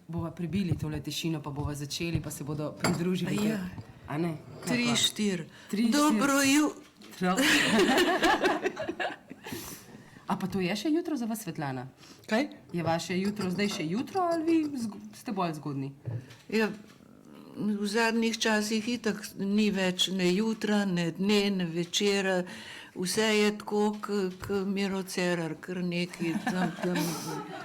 Bova prebili tole tišino, pa bova začeli, pa se bodo pridružili. Ja. A ne? 3, 4. 3, Dobro jutro. A pa to je še jutro za vas, Svetlana? Kaj? Je vaše jutro zdaj še jutro ali vi ste bolj zgodni? Ja, v zadnjih časih itak ni več ne jutra, ne dne, ne večera. Vse je tako, k Miro Cerar, kar neki tam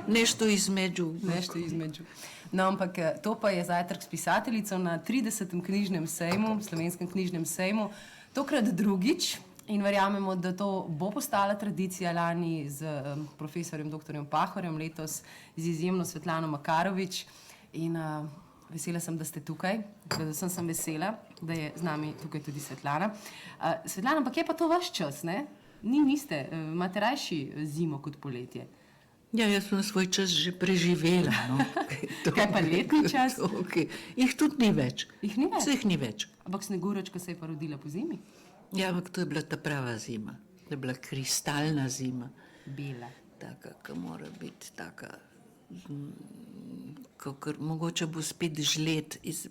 nešto između. Nešto između. No, ampak to pa je zajtrk s pisateljico na 30. knjižnem sejmu, Slovenskem knjižnem sejmu, tokrat drugič. In verjamemo, da to bo postala tradicija, lani z profesorjem dr. Pahorjem, letos z izjemno Svetlano Makarovič. In vesela sem, da ste tukaj. Predvsem sem vesela, da je z nami tukaj tudi Svetlana. Svetlana, ampak je pa to vaš čas, ne? Niste, imate rajši zimo kot poletje. Ja, jaz sem svoj čas že preživela. No. Kaj pa letni čas? Okay. Jih tudi ni več. Jih ni več? Vseh ni več. Ampak Sneguročka se je pa rodila po zimi. Ja, ampak to je bila ta prava zima. To je bila kristalna zima. Bela. Taka, ki mora biti taka, kakor mogoče bo spet žled iz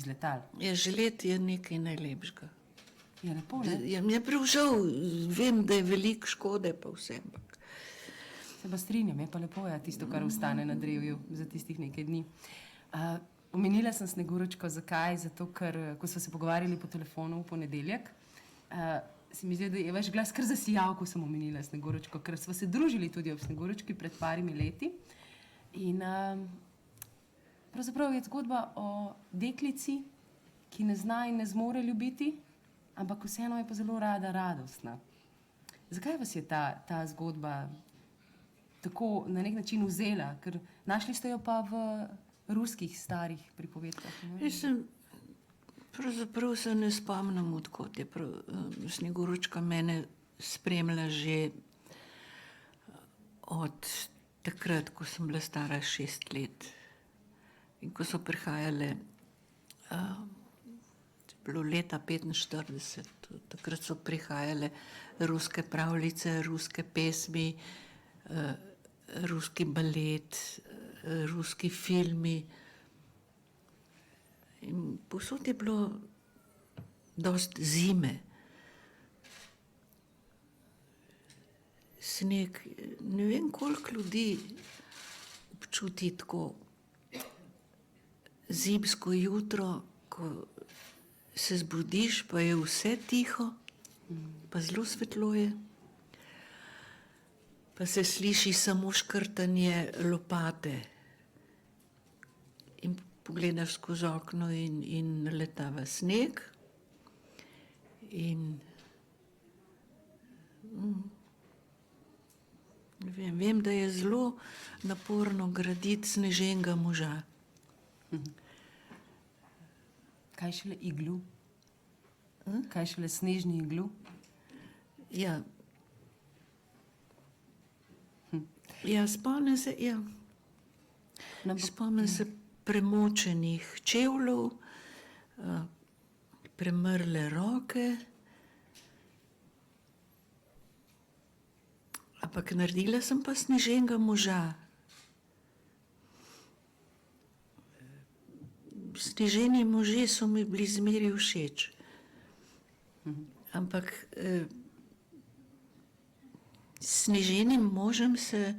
letal. Ja, žled je nekaj najlepšega. Je lepo, ne? Ja, mi je prav žal, vem, da je veliko škode pa vse, ampak. Se pa strinjam, je pa lepo, ja, tisto, kar ostane na drevju za tistih nekaj dni. Omenila sem Sneguročko, zakaj? Zato, ker ko smo se pogovarjali po telefonu v ponedeljek, se mi zdi, da je vaš glas kar zasijal, ko sem omenila Sneguročko, ker smo se družili tudi ob Sneguročki pred parimi leti. In pravzaprav je zgodba o deklici, ki ne zna in ne zmore ljubiti, ampak vseeno je pa zelo rada radostna. Zakaj vas je ta zgodba tako na nek način vzela? Ker našli ste jo pa v ruskih starih pripovedkah. Pravzaprav se ne spomnim, odkot je Sneguročka mene spremlja že od takrat, ko sem bila stara 6 let. In ko so prihajale, bilo leta 45, takrat so prihajale ruske pravljice, ruske pesmi, ruski balet, ruski filmi. In povsod je bilo dost zime. Sneg, ne vem, koliko ljudi občuti tako zimsko jutro, ko se zbudiš, pa je vse tiho, pa zelo svetlo je. Pa se sliši samo škrtanje lopate. In pogledaš skozi okno in letava sneg. In vem, da je zelo naporno graditi sneženega moža. Kaj šele iglu? Kaj šele snežni iglu? Ja. Ja, spomnim se, ja. Spomnim se premočenih čevljev, premrle roke. Ampak naredila sem pa sneženega moža. Sneženi možje so mi bili zmeraj všeč. Ampak s sneženim možem se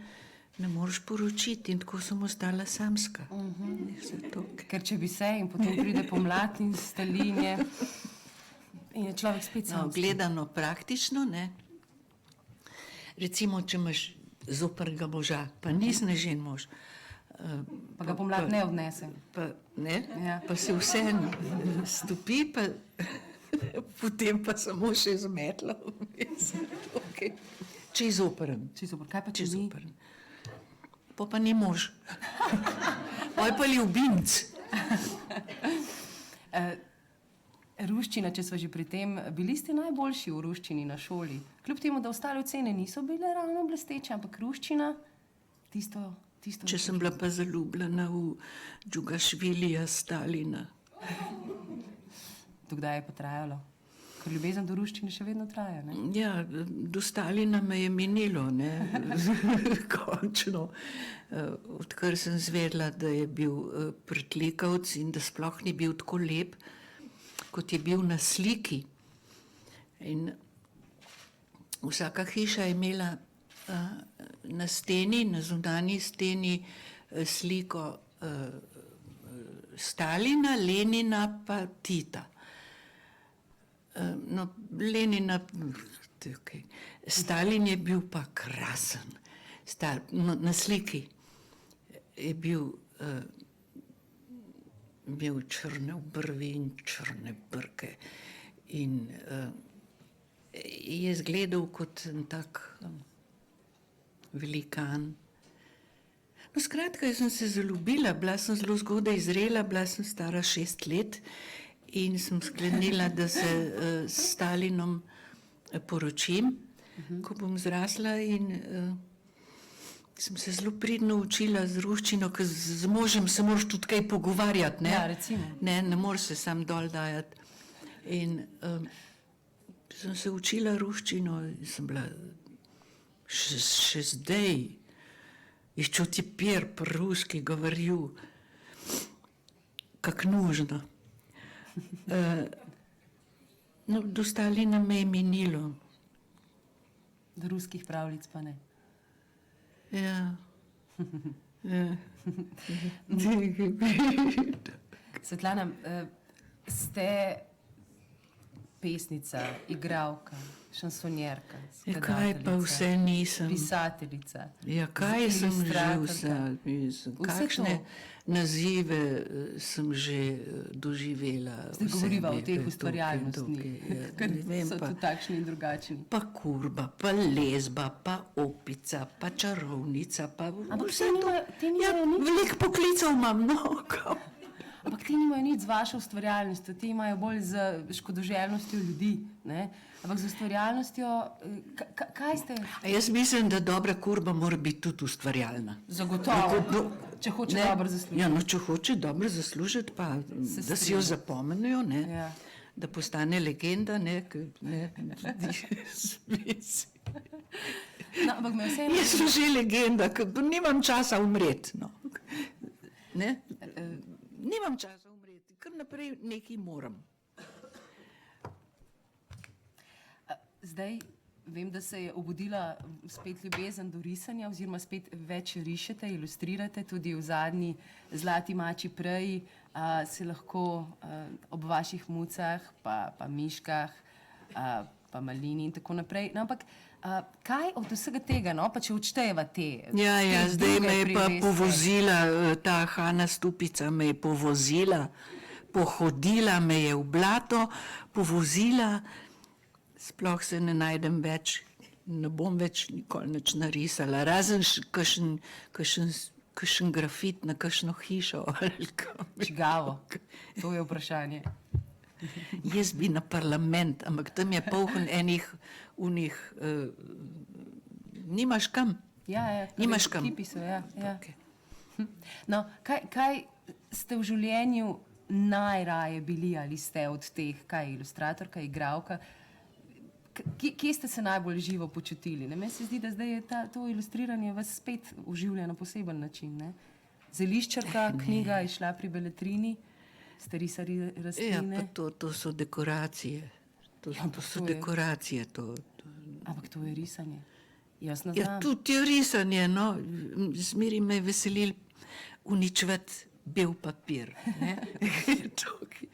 ne moreš poročiti in tako sem ostala samska. Ker če bi se in potem pride pomlad in stalinje in je človek spet samski. No, gledano praktično, ne. Recimo, če imaš zoprnega moža, pa ni snežen mož. Pa ga pomlad ne odnese. Pa, ne? Ja. Pa se vseeno stopi, pa potem pa samo še z metlo. Okay. Če je zoprn. Kaj pa če ni? Pa ni mož. Pa je pa ljubimc. Ruščina, če smo že pri tem, bili ste najboljši v ruščini na šoli. Kljub temu, da ostale ocene niso bile ravno blesteče, ampak ruščina, tisto... Če sem bila pa zaljubljena v Džugašvilija Stalina. To kdaj je pa trajalo? ker ljubezen do ruščine še vedno traja. Ne? Ja, do Stalina me je minilo, ne, končno. Odkar sem zvedla, da je bil pritlikavc in da sploh ni bil tako lep, kot je bil na sliki. In vsaka hiša je imela na steni, na zunanji steni sliko Stalina, Lenina pa Tita. No, Lenina, okay. Stalin je bil pa krasen. Na sliki je bil črne obrvi in črne brke in je izgledal kot en tak velikan. No, skratka, jaz sem se zaljubila, bila sem zelo zgodaj zrela, bila sem stara 6 let in sem sklenila, da se s Stalinom poročim, ko bom zrasla in sem se zelo pridno učila z ruščino, ker z možem se moraš tudi kaj pogovarjati, ne? Ja, recimo. Ne moreš se sam dol dajati. In sem se učila ruščino in sem bila še zdaj, еще теперь по-русски говорю, как нужно. No, do Stalina me je minilo. Do ruskih pravljic pa ne. Ja. Svetlana, ste pesnica, igralka, šansonjerka, Ja, kaj pa vse nisem? pisateljica. Ja, kaj sem že ilustratorka. vse? Vse Kakšne to. nazive sem že doživela? Zdaj v govoriva o sebi, teh tukaj, ustvarjalnostnih, ja, ker ne vem so pa. tudi takšni in drugačni. Pa kurba, pa lezba, pa opica, pa čarovnica, pa Ampak vse te to. nimajo nič. Veliko poklicev imam, no. Ampak ti nimajo nič z vašo ustvarjalnostjo, ti imajo bolj z škodoželjnostjo ljudi. Ne? Ampak z ustvarjalnostjo, kaj ste? A jaz mislim, da dobra kurba mora biti tudi ustvarjalna. Zagotovo, če hoče Ne? dobro zaslužiti. Ja, no, če hoče dobro zaslužiti, pa da si jo strinjam. zapomnijo, ne? Ja. Da postane legenda, ne? No, ampak me vseeno... Jaz sem že legenda, ker nimam časa umreti. No. Ne? Nimam časa umreti, kar naprej nekaj moram. Zdaj vem, da se je obudila spet ljubezen do risanja, oziroma spet več rišete, ilustrirate, tudi v zadnji Zlati mači preji se lahko ob vaših mucah, pa miškah, pa malini in tako naprej. No, ampak kaj od vsega tega, no, pa če odštejeva te Ja, te zdaj druge me je pa prireze. povozila, ta Hana Stupica me je povozila, pohodila me je v blato, povozila, sploh se ne najdem več, ne bom več nikoli nič narisala, razen kakšen grafit na kakšno hišo. Ali kam. Čigavo, to je vprašanje. Jaz bi na parlament, ampak tam je poln enih unih, nimaš kam. Ja, Nimaš kam. kipi so, ja. Okay. No, kaj ste v življenju najraje bili ali ste od teh, kaj ilustratorka, igralka, kje ste se najbolj živo počutili? Ne? Meni se zdi, da zdaj je to ilustriranje vas spet oživlja na poseben način. Ne? Zeliščarka, knjiga je šla pri Beletrini, ste risali Ja, rastline. pa to so dekoracije. To so to je- dekoracije, Ampak to je risanje. Jaz ne Ja, znam. tudi je risanje, no. Zmeri me je veselil uničevati bel papir. Ne? Tukaj.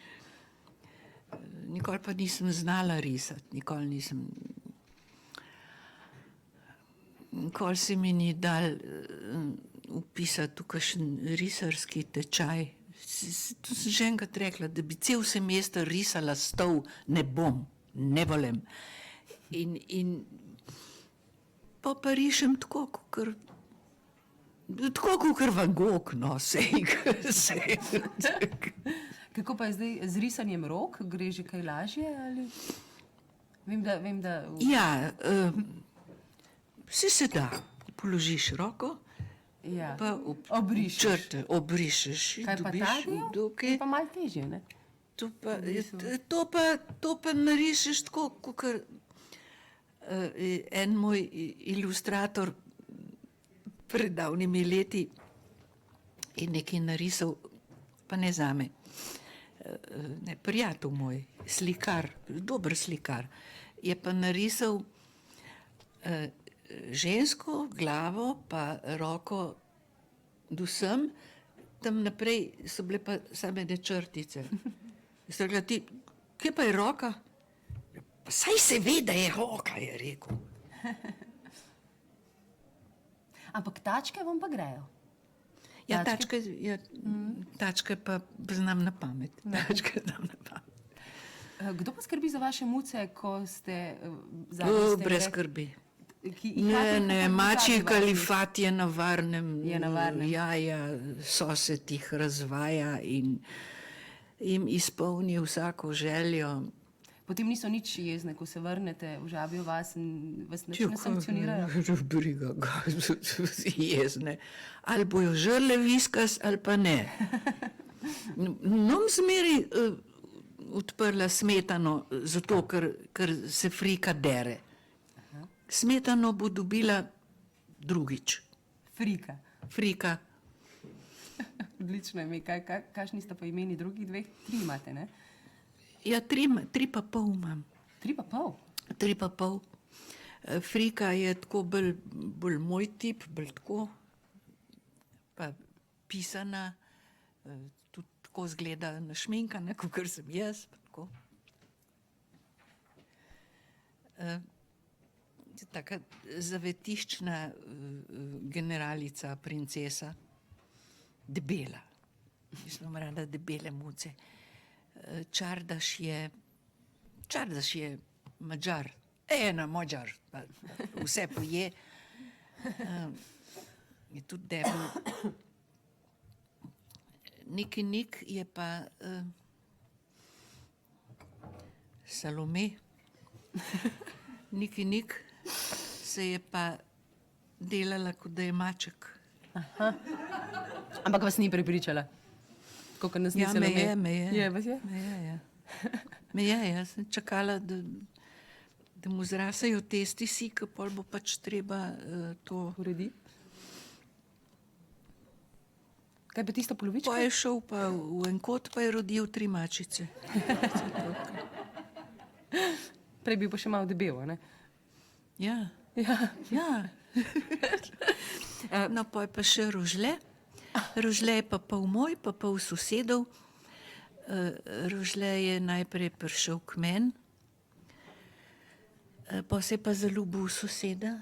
Nikoli pa nisem znala risati, nikoli se mi ni dal upisati v kakšen risarski tečaj. To sem že enkrat rekla, da bi cel semester risala stol, ne bom, ne volem. In pa rišem tako, kakor Van Gogh, no, sej. Kako pa je zdaj z risanjem rok? Gre že kaj lažje? Ali? Vem, da Ja, vse se da. Položiš roko, ja. pa Obrišeš. črte, obrišeš. Kaj pa dobiš ta del? dokaj. Je pa malo težje, ne? To pa narišeš tako, kot en moj ilustrator pred davnimi leti je nekaj narisal, pa ne zame, ne, prijatelj moj, slikar, dober slikar, je pa narisal žensko glavo pa roko do sem, tam naprej so bile pa same ne črtice. Jaz rekla, ti, kje pa je roka? Pa saj se ve, da je roka, je rekel. Ampak tačke vam pa grejo. Ja, tačke pa znam na pamet. Tačke znam na pamet. Kdo pa skrbi za vaše muce, ko ste Brez skrbi. Ne, mačji kalifat je na varnem. Je na varnem. Ja, sosed jih razvaja in jim izpolni vsako željo. Potem niso nič jezne, ko se vrnete v Žabjo vas in vas nič ne sankcionirajo? Briga ga, jezne. Ali bojo žrle viskas ali pa ne. Nom zmeri odprla smetano, zato ker se frika dere. Smetano bo dobila drugič. Frika. Odlično ime. Kakšni sta pa imeni drugih dveh? 3 imate, ne? Ja, 3 pa pol imam. 3 pa pol? 3 pa pol. Frika je tako bolj moj tip, bolj tako, pa pisana, tudi tako zgleda našminkana, kakor sem jaz, pa tako. Taka zavetiščna generalica, princesa, debela. Jaz imam rada debele muce. Čardaš je Madžar, Madžar, vse poje. Je tudi debel. Nik je pa Salome. Nik se je pa delala, kot da je maček. Ampak vas ni prepričala? Tako, nas ni Salome? Me je. Je, vas je? Me je, jaz sem čakala, da mu zrasejo testisi, ki pol bo pač treba to urediti. Kaj pa tisto polovičko? Pa je šel pa v en kot, pa je rodil 3 mačice. Prej bi pa še malo debel, ne? Ja. No, pa je pa še rožle. Rožle je pa pol moj, pa pol sosedov. Rožle je najprej prišel k meni, pa se je pa zaljubil v soseda.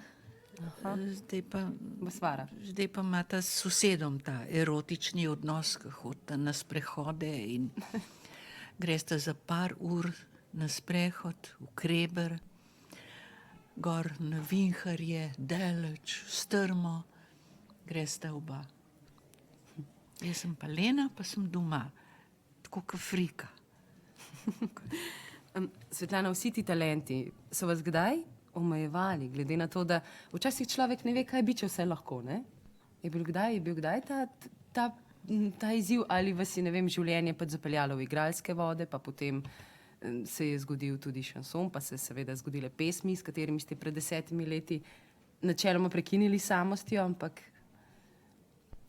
Zdaj pa ima ta s sosedom ta erotični odnos, ki hodita na sprehode in gresta za par ur na sprehod v Kreber, gor na Vinharje, daleč, strmo, gresta oba. Jaz sem pa Lena, pa sem doma, tako kot frika. Svetlana, vsi ti talenti so vas kdaj omejevali, glede na to, da včasih človek ne ve, kaj bi, če vse lahko, ne? Je bil kdaj ta izziv, ali vas je, ne vem, življenje pač zapeljalo v igralske vode, pa potem se je zgodil tudi šanson, pa se seveda zgodile pesmi, s katerimi ste pred 10 leti načeloma prekinili samostjo, ampak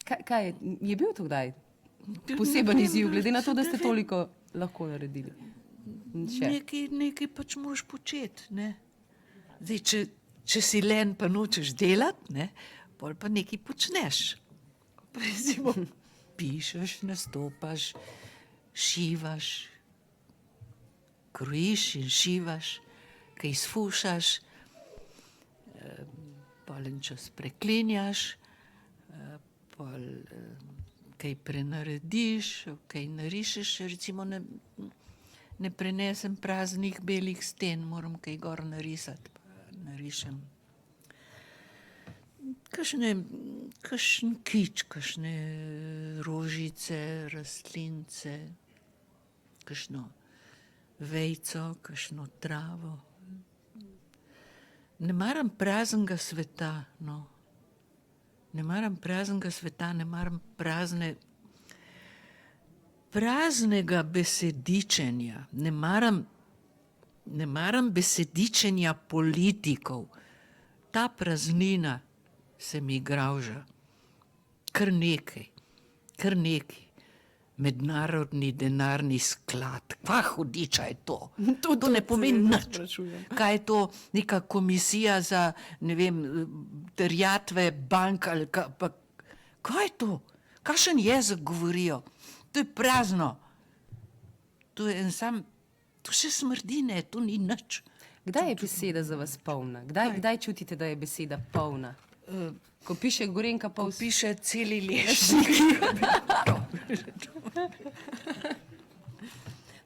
kaj je bil to kdaj poseben izziv, glede na to, da ste toliko lahko naredili? Nekaj pač moraš početi, ne? Zdaj, če si len pa nočeš delati, ne, pol pa nekaj počneš. Recimo, pišeš, nastopaš, šivaš, krojiš in šivaš, kaj sfušaš, pol en čas preklinjaš, pol kaj prenarediš, kaj narišeš, recimo ne prenesem praznih belih sten, moram kaj gor narisati, pa narišem. Kakšen kič, kakšne rožice, rastlince, kakšno vejco, kakšno travo. Ne maram praznega sveta, no. Ne maram praznega sveta, ne maram prazne praznega besedičenja, ne maram besedičenja politikov. Ta praznina se mi grauža. Kar nekaj. Mednarodni denarni sklad. Kva hudiča je to? To ne pomeni nič. Kaj je to neka komisija za, ne vem, terjatve bank ali pa kaj je to? Kakšen jezik govorijo? To je prazno. To je to še smrdi, ne, to ni nič. Kdaj je beseda za vas polna? Kdaj čutite, da je beseda polna? Ko piše Gorenka Ko Pavs. piše celi lešnik.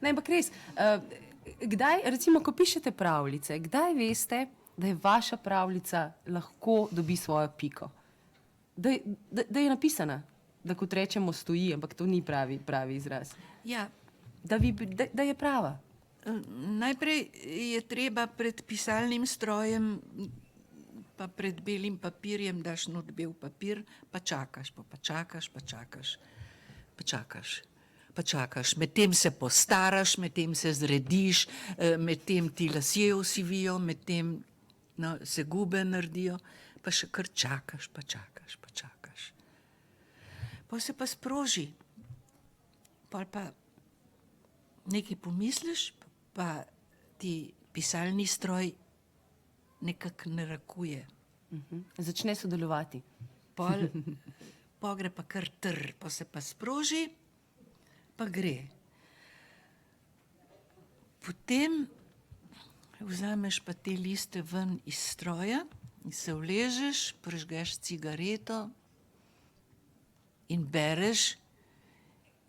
Ne, ampak res, kdaj, recimo, ko pišete pravljice, kdaj veste, da je vaša pravljica lahko dobi svojo piko? Da je napisana, da kot rečemo stoji, ampak to ni pravi izraz. Ja, Da je prava. najprej je treba pred pisalnim strojem pa pred belim papirjem daš not bel papir, pa čakaš, pa čakaš. Medtem se postaraš, medtem se zrediš, medtem ti lasje osivijo, medtem se gube naredijo, pa še kar čakaš. Pa se pa sproži. Pol pa nekaj pomisliš, pa ti pisalni stroj nekako narekuje. Začne sodelovati. Pol gre pa kar pa se pa sproži, pa gre. Potem vzameš pa te liste ven iz stroja in se vležeš, prižgeš cigareto in bereš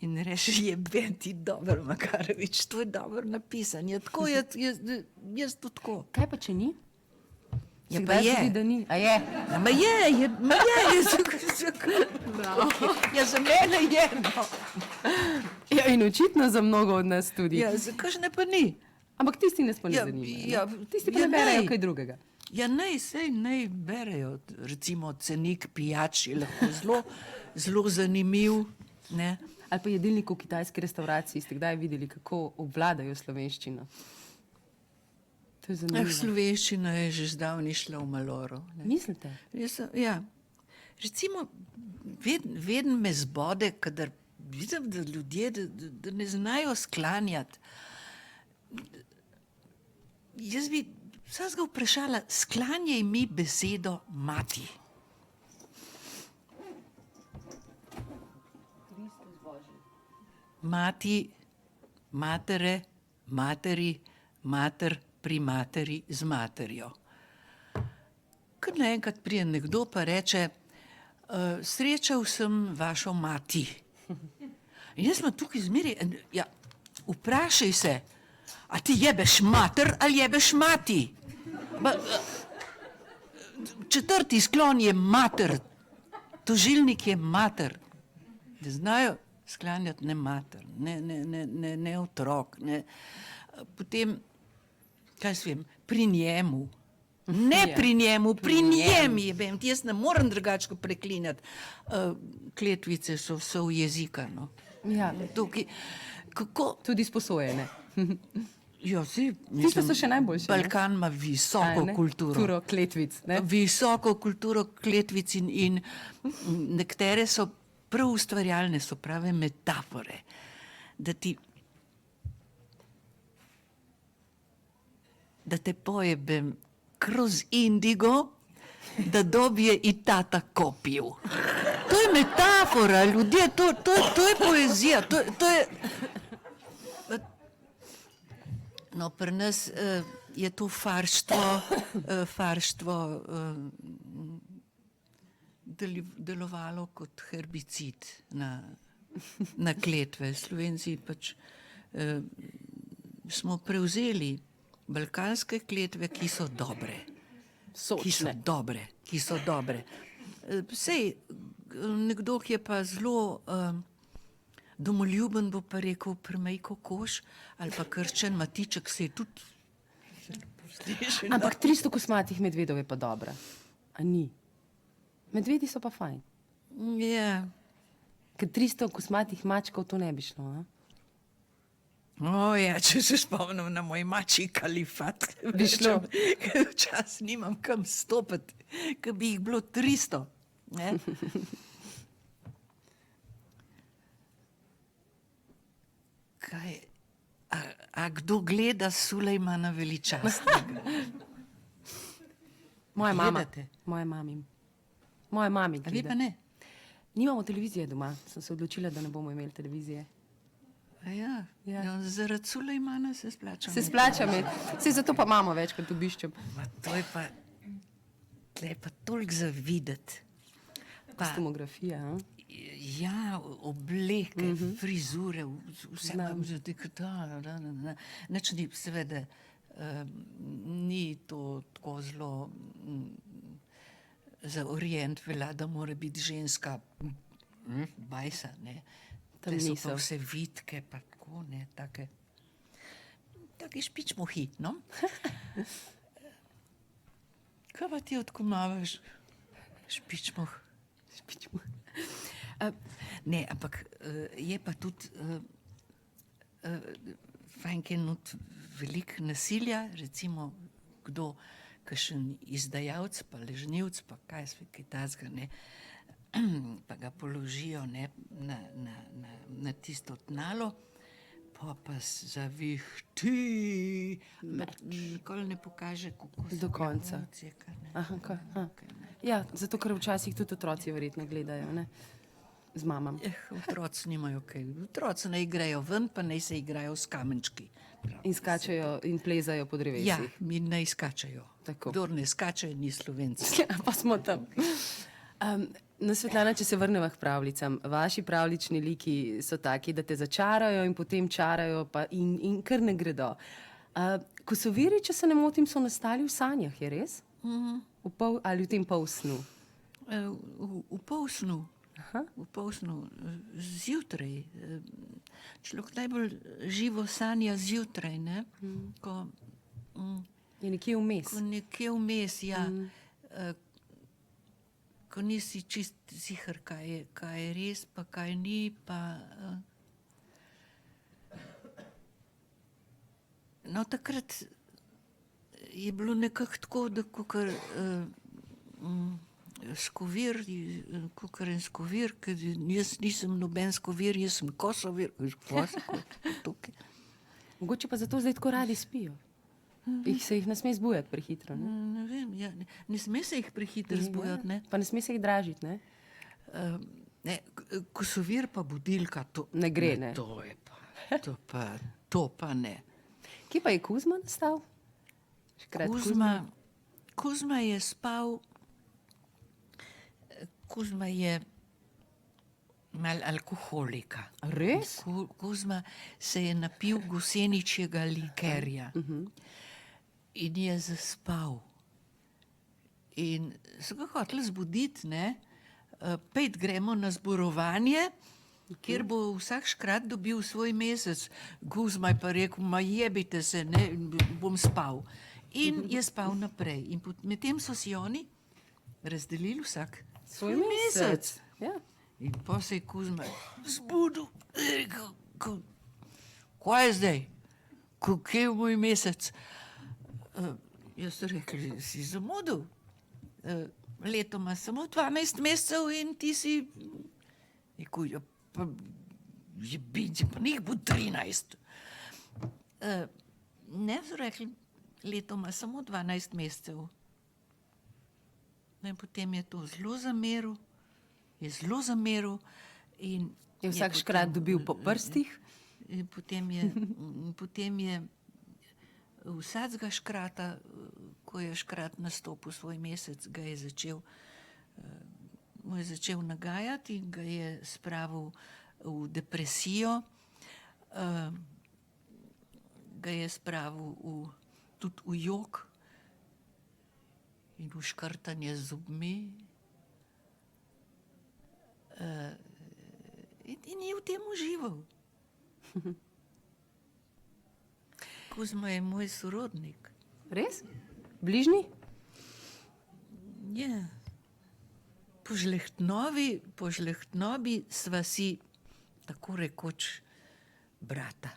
in rečeš, jebe ti dobro, Makarovič, to je dobro napisano. Ja, tako jaz to tako. Kaj pa, če ni? Ja, Si pa kdaj je. zgodi, da ni? A je? Ja, ma je, ja, za mene je, no. Ja, in očitno za mnogo od nas tudi. Ja, zakaj ne pa ni? Ampak tisti nas pa ne Ja, zanima. ja, Ne? Tisti pa ja, ne berejo nej. kaj drugega. Ja, naj berejo, recimo cenik pijač je lahko zelo zanimiv, ne. Ali pa jedilnik v kitajski restavraciji, ste kdaj videli, kako obvladajo slovenščino? To je zanimivo. Slovenščina je že zdavnaj šla v maloro. Ne. Mislite? Ja. Recimo, vedno me zbode, kadar vidim, da ljudje, da ne znajo sklanjati. Jaz bi vsega vprašala, sklanjaj mi besedo mati. Mati, matere, materi, mater pri materi z materjo. Kar naenkrat pride nekdo pa reče, srečal sem vašo mati. In jaz sem tukaj zmeri, ja, vprašaj se, a ti jebeš mater ali jebeš mati? Četrti sklon je mater, tožilnik je mater. Ne znajo sklanjati ne mater, ne otrok, ne. Potem, kaj se vem, pri njemu. Ne pri njemu, pri njem jebem. Jaz ne morem drugače kot preklinjati. Kletvice so v jezika, no. Ja, Tukaj, kako... tudi sposojene. Ja, Tiste so še najboljše. Balkan ima visoko kulturo. Kulturo kletvic, ne? Visoko kulturo kletvic in nekatere so prav ustvarjalne, so prave metafore, da te pojebem kroz indigo, da dobije i tata kopiju. To je metafora, ljudje, to je poezija, to je... No, pri nas je to farštvo delovalo kot herbicid na kletve. Slovenci pač smo prevzeli balkanske kletve, ki so dobre. Sočne. Ki so dobre. Sej, nekdo, ki je pa zelo domoljuben, bo pa rekel premej kokoš, ali pa krščen matiček, se je tudi sliši. Ampak 300 kosmatih medvedov je pa dobra. A ni? Medvedi so pa fajn. Ja. Ker 300 kosmatih mačkov to ne bi šlo, a? Ja, če se spomnim na moj mačji kalifat, Bi šlo. ker včasih nimam kam stopiti, ker bi jih bilo 300. Ne? Kaj, a kdo gleda Sulejmana Veličastnega? Moja mama. Gledate? Moja mami. Moja mami A vi gleda. pa ne? Nimamo televizije doma. Sem se odločila, da ne bomo imeli televizije. A ja, Ja. ja, zaradi Sulejmana se splača. Se splača imeti. Saj zato pa mamo večkrat obiščem. Ma, to je pa, tle je pa toliko za videti. Pa, Kostumografija, a? ja, obleke, frizure, vse Znam. Nič ni, seveda, ni to tako zelo za orient velja, da mora biti ženska bajsa, ne. Tam Tle so niso. pa vse vitke, pa tako, ne, take špičmohi, no. Kaj pa ti odkumavaš? Špičmoh. Špičmo. Ne, ampak je pa tudi fajn, ker je not veliko nasilja, recimo kdo, kakšen izdajalec, pa lažnivec, pa kaj sve, kaj takega, ne, pa ga položijo, ne, na tisto tnalo, pa zavihti, ampak nikoli ne pokaže, kako so Do konca. emocije, kar ne. Aha, kaj? Ja, zato ker včasih tudi otroci verjetno gledajo, ne? Z mamam. Otroci nimajo kaj. Otroci naj igrajo ven, pa naj se igrajo s kamenčki. In skačejo in plezajo po drevesih. Ja, mi naj skačajo. Tako. Kdor ne skače, ni Slovenc. Ja, pa smo tam. No, Svetlana, če se vrneva k pravljicam. Vaši pravljični liki so taki, da te začarajo in potem čarajo pa in kar ne gredo. Ko so viri, če se ne motim, so nastali v sanjah, je res? Ali v tem polsnu? V polsnu. V polsnu, zjutraj. Človek najbolj živo sanja zjutraj, ne? Ko Je nekje vmes. Ko nekje vmes, ja. Ko nisi čist ziher, kaj je res, pa kaj ni, pa... No, takrat je bilo nekako tako, da kakor skovir, kakor en skovir, ker jaz nisem noben skovir, jaz sem kosovir, tukaj. Mogoče pa zato zdaj tako radi spijo. Se jih ne sme zbujati prehitro, ne? Ne vem, ja, ne sme se jih prehitro zbujati, ne. Pa ne sme se jih dražiti, ne? Ne, kosovir pa budilka, to Ne gre, ne. To pa ne. Kje pa je Kuzma nastal? Škrat Kuzma je spal, Kuzma je mal alkoholika. Res? Kuzma se je napil goseničjega likerja in je zaspal. In so ga hoteli zbuditi, ne, pejt gremo na zborovanje, kjer bo vsak škrat dobil svoj mesec. Kuzma je pa rekel, ma jebite se, ne, bom spal. In je spal naprej. In medtem so si oni razdelili vsak svoj mesec. Ja. In pa se je Kuzma zbudil, rekel, kaj je zdaj? Kje je moj mesec? Jaz sem rekel, si zamudil. Leto ima samo 12 mesecev in ti si... Rekel, ja, pa njih bo 13. Ne, so rekli, leto ima samo 12 mesecev. In potem je to zelo zameril. Je vsak škrat dobil po prstih. In potem je vsakega škrata, ko je škrat nastopil svoj mesec, ga je začel nagajati in ga je spravil v depresijo, ga je spravil tudi v jok in v škrtanje z zobmi. In je v tem užival. Kuzma je moj sorodnik. Res? Bližnji? Ja. po žlehtnobi sva si tako rekoč brata.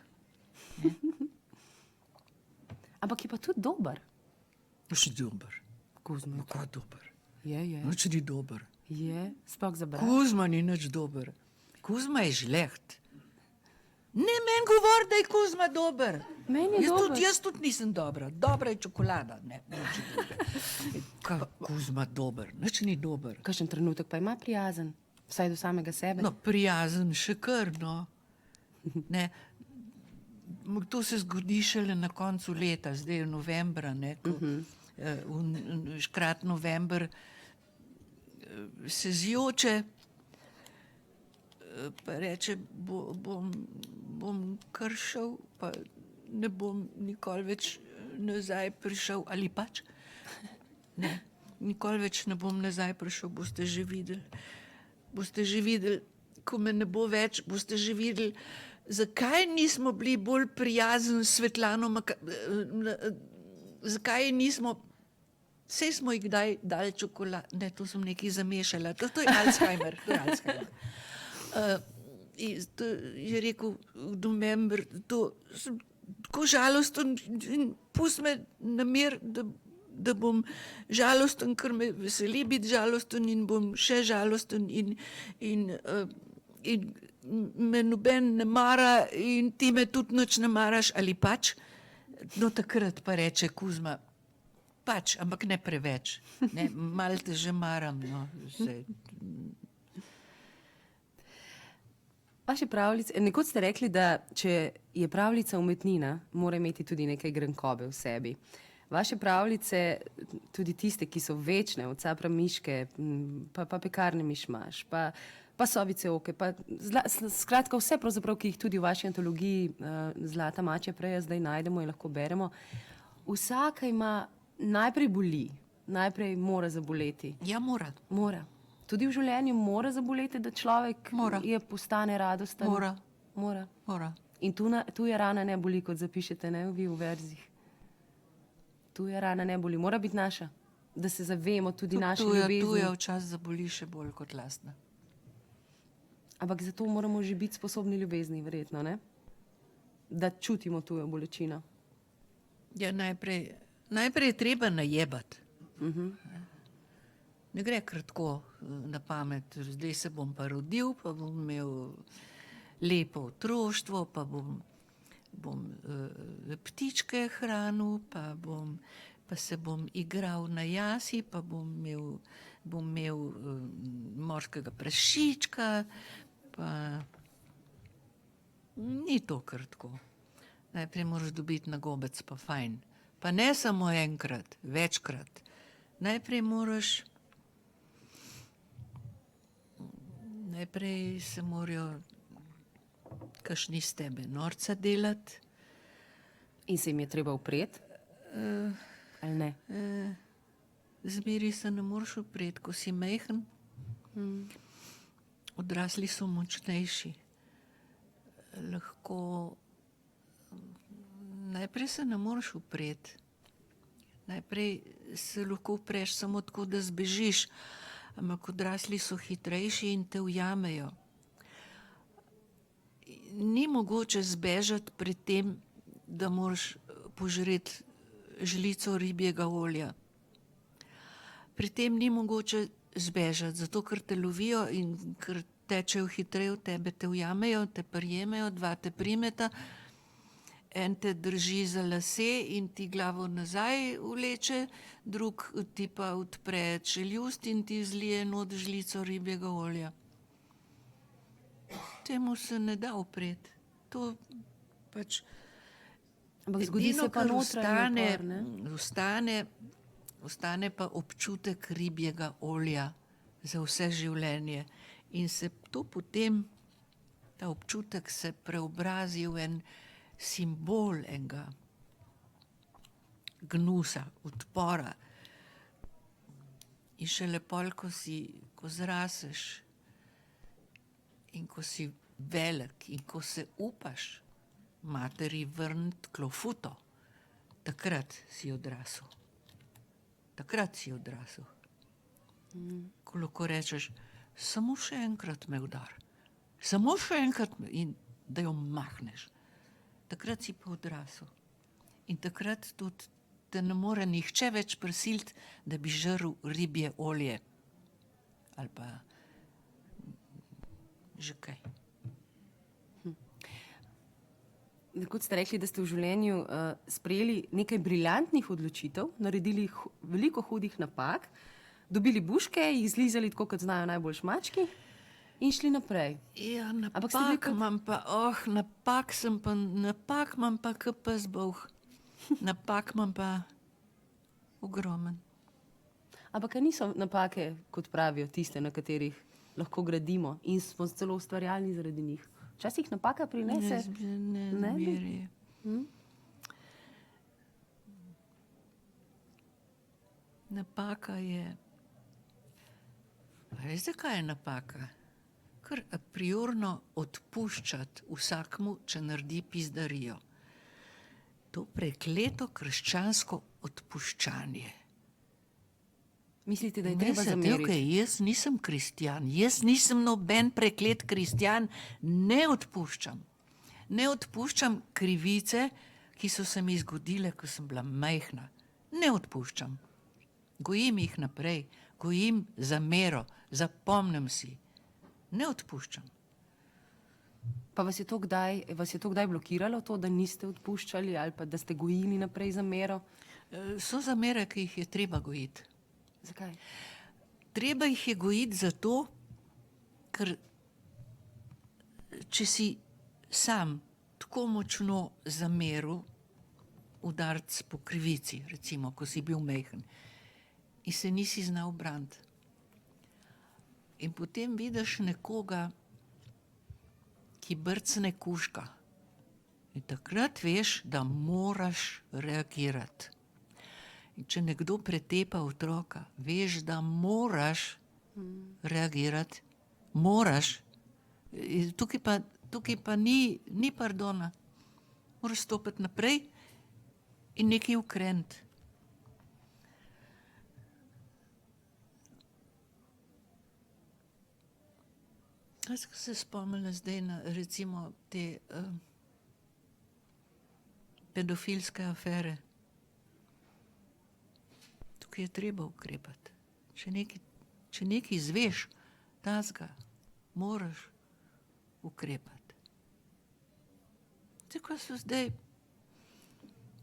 Ampak je pa tudi dober. Noč ni dober. Kuzma. No, kaj dober? Je. Noč ni dober. Je, sploh za brat. Kuzma ni nič dober. Kuzma je žleht. Ne meni govori, da je Kuzma dober. Meni je dober. Jaz tudi nisem dobra. Dobra je čokolada. Ne, nič ni dober. Kaj Kuzma dober? Nič ni dober. Kakšen trenutek pa ima prijazen, vsaj do samega sebe. No, prijazen še kar, no. Ne. To se zgodi šele na koncu leta, zdaj je novembra, ne, ko škrat november se zjoče, pa reče, bom kar šel, pa ne bom nikoli več nazaj prišel, ali pač? Ne, nikoli več ne bom nazaj prišel, boste že videli. Boste že videli, ko me ne bo več, boste že videli, zakaj nismo bili bolj prijazni s Svetlano, zakaj nismo, saj smo jih kdaj dali čokolado, ne, to sem nekaj zamešala, to je Alzheimer, to je rekel november, to sem tako žalosten in pust me na mir, da bom žalosten, ker me veseli biti žalosten in bom še žalosten in me noben ne mara in ti me tudi nič ne maraš, ali pač? No, takrat pa reče Kuzma, pač, ampak ne preveč, ne, malo te že maram, no, vse. Vaše pravljice, nekoč ste rekli, da če je pravljica umetnina, mora imeti tudi nekaj grenkobe v sebi. Vaše pravljice, tudi tiste, ki so večne, od Capra Miške, pa Pekarne Mišmaš, pa Sovice oke, pa skratka vse pravzaprav, ki jih tudi v vaši antologiji Zlata mačja preja zdaj najdemo in lahko beremo, vsaka ima najprej boli, najprej mora zaboleti. Ja, mora. Mora. Tudi v življenju mora zaboleti, da človek postane radosten? Mora. In tu je rana ne boli, kot zapišete, ne, vi v verzih. Tu je rana ne boli, mora biti naša, da se zavemo tudi naše ljubezni. Tu je včasih zaboli še bolj kot lastna. Ampak zato moramo že biti sposobni ljubezni, verjetno, ne? Da čutimo tujo bolečino. Ja, najprej je treba najebati. Ne gre kar tako na pamet, zdaj se bom pa rodil, pa bom imel lepo otroštvo, pa bom ptičke hranil, pa se bom igral na jasi, pa bom imel morskega prašička, pa ni to kar tako. Najprej moraš dobiti na gobec, pa fajn. Pa ne samo enkrat, večkrat. Najprej se morajo kakšni iz tebe norca delati. In se jim je treba upreti? Ali ne? Zmeri se ne moreš upreti, ko si majhen. Odrasli so močnejši. Najprej se ne moreš upreti. Najprej se lahko upreš samo tako, da zbežiš, ampak odrasli so hitrejši in te ujamejo. Ni mogoče zbežati pred tem, da moraš požreti žlico ribjega olja. Pri tem ni mogoče zbežati, zato ker te lovijo in ker tečejo hitreje od tebe, te ujamejo, te prijemajo, dva te primeta, en te drži za lase in ti glavo nazaj vleče, drug ti pa odpre čeljust in ti zlije not žlico ribjega olja. Temu se ne da upreti. To pač ampak zgodi se pa notranji upor, ne? Ostane pa občutek ribjega olja za vse življenje. In se to potem, ta občutek se preobrazi v en simbol enega gnusa, odpora. In šele pol, ko zraseš in ko si velik in ko se upaš materi vrniti klofuto, takrat si odrasel. Takrat si odrasel. Ko lahko rečeš, samo še enkrat me udar. Samo še enkrat in da jo mahneš. Takrat si pa odrasel. In takrat tudi te ne more nihče več prisiliti, da bi žrl ribje olje. Ali pa že kaj. Kot ste rekli, da ste v življenju sprejeli nekaj briljantnih odločitev, naredili veliko hudih napak, dobili buške, jih zlizali tako, kot znajo najboljši mački in šli naprej. Ja, Ampak ste bili napak imam pa, napak imam pa kps boh. Napak imam pa ogromen. Ampak kaj niso napake, kot pravijo, tiste, na katerih lahko gradimo in smo celo ustvarjalni zaradi njih. Včasih napaka prinese. Ne zmeri. Napaka je... Veste, kaj je napaka? Kar a priorno odpuščati vsakmu, če naredi pizdarijo. To prekleto krščansko odpuščanje. Mislite, da je treba zameriti? Okay, jaz nisem kristjan, jaz nisem noben preklet kristjan, ne odpuščam. Ne odpuščam krivice, ki so se mi zgodile, ko sem bila majhna. Ne odpuščam. Gojim jih naprej, gojim zamero, zapomnim si. Ne odpuščam. Pa vas je to kdaj blokiralo, to, da niste odpuščali ali pa da ste gojili naprej zamero? So zamere, ki jih je treba gojiti. Zakaj? Treba jih je gojiti zato, ker če si sam tako močno zameril udarc po krivici, recimo, ko si bil majhen, in se nisi znal braniti. In potem vidiš nekoga, ki brcne kužka. In takrat veš, da moraš reagirati. In če nekdo pretepa otroka, veš, da moraš reagirati. Moraš. Tukaj pa ni pardona. Moraš stopiti naprej in nekaj ukreniti. Kaj sem se spomnila zdaj na recimo te pedofilske afere? Tukaj je treba ukrepati. Če nekaj izveš, tazga, moraš ukrepati. Tako so zdaj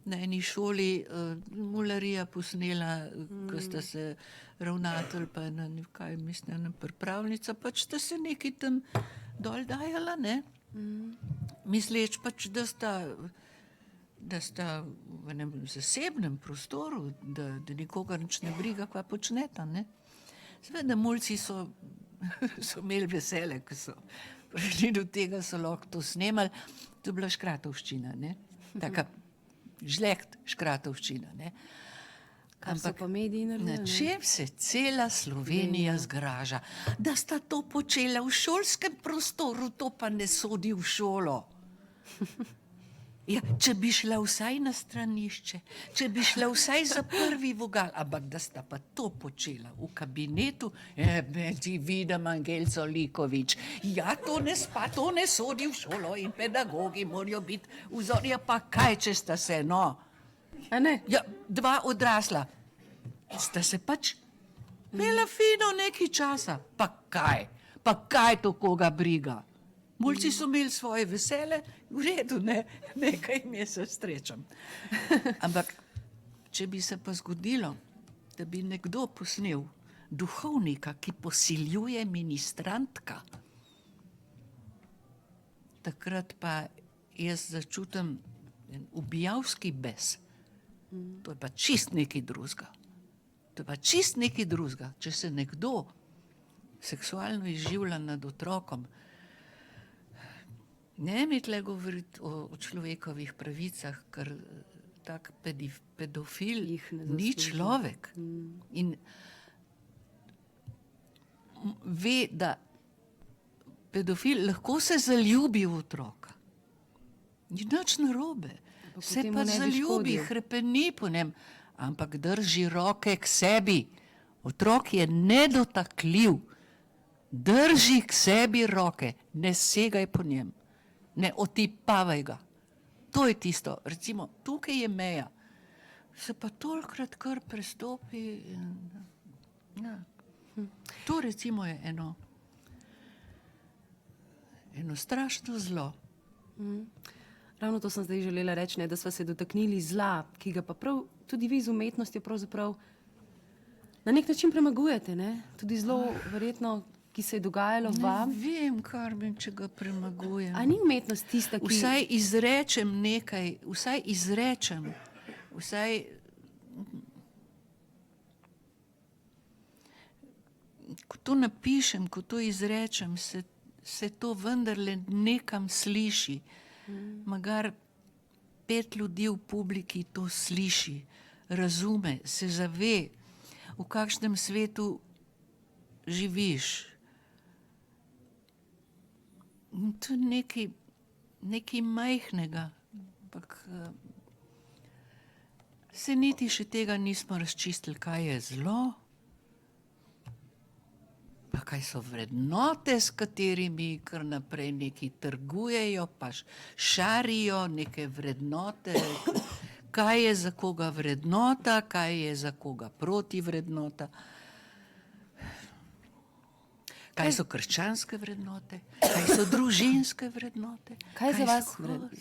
na eni šoli mularija posnela, ko sta se ravnatelj pa ena pripravnica, pač sta se nekaj tam dol dajala, ne? Misleč pač, da sta v enem zasebnem prostoru, da nikogar nič ne briga, kva počneta, ne? Seveda mulci so imeli vesele, ko so prišli do tega, so lahko to snemali. To je bila škratovščina, ne? Taka žleht škratovščina, ne? Kar so pa mediji naredili, na čem se cela Slovenija zgraža? Da sta to počela v šolskem prostoru, to pa ne sodi v šolo. Ja, če bi šla vsaj na stranišče, če bi šla vsaj za prvi vogal, ampak da sta pa to počela v kabinetu, ti vidim, Angelco Likovič, ja, to ne sodi v šolo in pedagogi morajo biti vzor, ja pa kaj, če sta se, no? A ne? Ja, dva odrasla, sta se pač imela fino nekaj časa, pa kaj to koga briga? Mulci so imeli svoje vesele, v redu, nekaj jim je se srečam. Ampak, če bi se pa zgodilo, da bi nekdo posnel duhovnika, ki posiljuje ministrantka, takrat pa jaz začutim en ubijavski bes. To je pa čist nekaj drugega. Če se nekdo seksualno izživlja nad otrokom, ne mi tle govoriti o človekovih pravicah, ker tak pedofil ni človek. In ve, da pedofil lahko se zaljubi v otroka. Ni nič narobe. Se pa zaljubi, hrepeni po njem, ampak drži roke k sebi. Otrok je nedotakljiv. Drži k sebi roke, ne segaj po njem, ne otipavaj ga. To je tisto, recimo, tukaj je meja. Se pa tolikrat kar prestopi. Ja. To recimo je eno strašno zlo. Ravno to sem zdaj želela reči, ne, da sva se dotaknili zla, ki ga pa prav tudi vi z umetnostjo pravzaprav na nek način premagujete, ne? Tudi zelo verjetno, ki se je dogajalo vam. Ne vem, Karmen, če ga premagujem. A ni umetnost tista, ki... Vsaj izrečem nekaj, ko to napišem, ko to izrečem, se to vendarle nekam sliši. Magar 5 ljudi v publiki to sliši, razume, se zave, v kakšnem svetu živiš. To je nekaj majhnega, ampak se niti še tega nismo razčistili, kaj je zlo, pa kaj so vrednote, s katerimi kar naprej neki trgujejo, pa šarijo neke vrednote, kaj je za koga vrednota, kaj je za koga protivrednota. Kaj so krščanske vrednote, kaj so družinske vrednote. Kaj je za vas,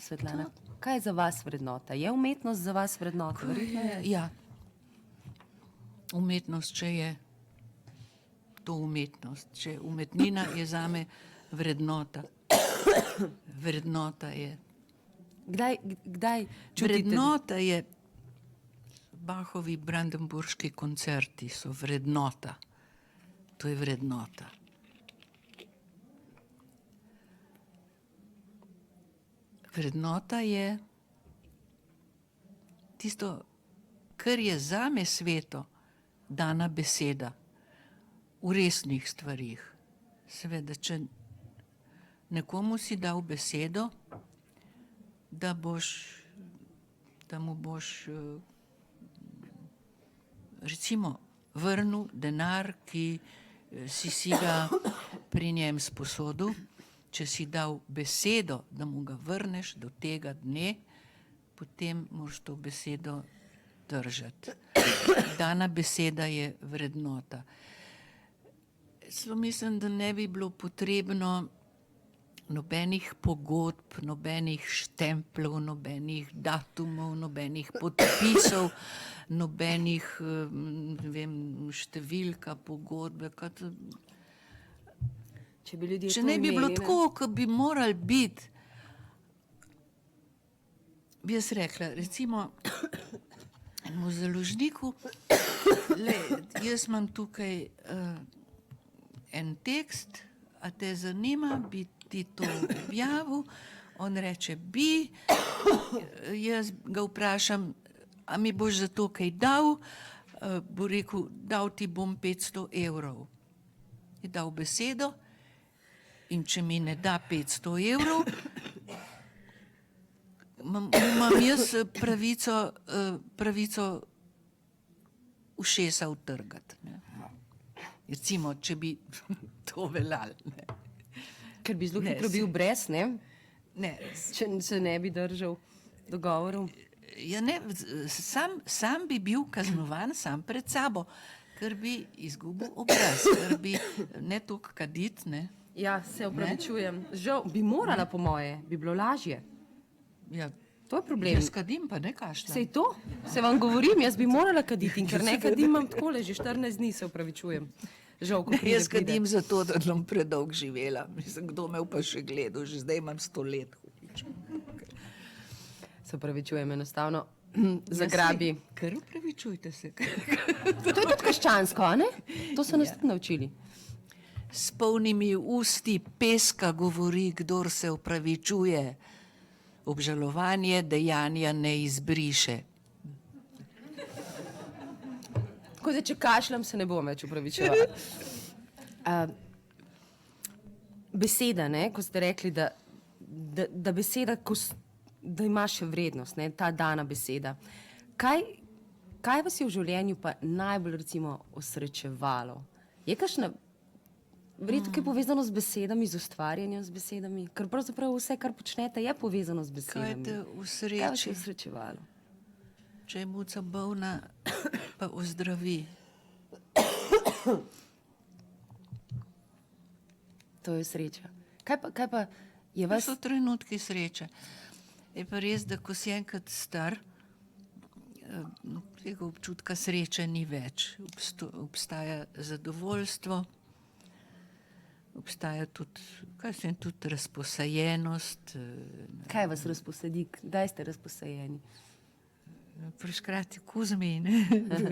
Svetlana? Kaj je za vas vrednota? Je umetnost za vas vrednota? Ja. Umetnost, če je to umetnost. Če umetnina je zame vrednota. Vrednota je. Kdaj čutite? Vrednota je, Bachovi brandenburški koncerti so vrednota. To je vrednota. Vrednota je tisto, kar je zame sveto, dana beseda v resnih stvarih. Seveda, če nekomu si dal besedo, da mu boš recimo vrnil denar, ki si ga pri njem sposodil. Če si dal besedo, da mu ga vrneš do tega dne, potem moraš to besedo držati. Dana beseda je vrednota. Celo mislim, da ne bi bilo potrebno nobenih pogodb, nobenih štempljev, nobenih datumov, nobenih podpisov, nobenih, ne vem, številka pogodbe. Če ne bi bilo tako, kot bi morali biti, bi jaz rekla, recimo, enemu založniku, jaz imam tukaj en tekst, a te zanima, bi ti to objavil, on reče, bi, jaz ga vprašam, a mi boš za to kaj dal, bo rekel, dal ti bom 500 evrov. Je dal besedo, in če mi ne da 500 evrov, imam jaz pravico ušesa utrgati. Recimo, če bi to veljalo. Ker bi zelo hitro bil brez, ne? Ne. Če se ne bi držal dogovorov. Ja, ne, sam bi bil kaznovan sam pred sabo, ker bi izgubil obraz, ker bi ne toliko kaditi, ne. Ja, se opravičujem. Žal, bi morala po moje, bi bilo lažje. Ja, to je problem. Jaz kadim, pa ne kašljam. Sej to, se vam govorim, jaz bi morala kaditi in ker ne kadim, imam takole že 14 dni, se opravičujem. Žal, ko pride. Jaz kadim zato, da bom predolgo živela. Mislim, kdo me pa še gledal, že zdaj imam 100 let. Se opravičujem, enostavno zagrabi. Kar opravičujte se. To je tudi krščansko, a ne? To so nas tudi naučili. S polnimi usti peska govori, kdor se opravičuje. Obžalovanje dejanja ne izbriše. Tako da, če kašljam, se ne bom več opravičevala. Beseda, ne, ko ste rekli, da beseda, da ima še vrednost, ne, ta dana beseda. Kaj Kaj vas je v življenju pa najbolj recimo osrečevalo? Je kakšna, verjetno kaj povezano z besedami, z ustvarjanjem z besedami? Ker pravzaprav vse, kar počnete, je povezano z besedami. Kaj te Kaj vas je usreči, osrečevalo? če je muca bolna, pa ozdravi. To je sreča. Kaj pa je To vas... so trenutki sreče. Je pa res, da ko si enkrat star, tega občutka sreče ni več. Obstaja zadovoljstvo, obstaja tudi razposajenost. Kaj vas razposedi? Kdaj ste razposajeni? Pri škrati Kuzmi, ne?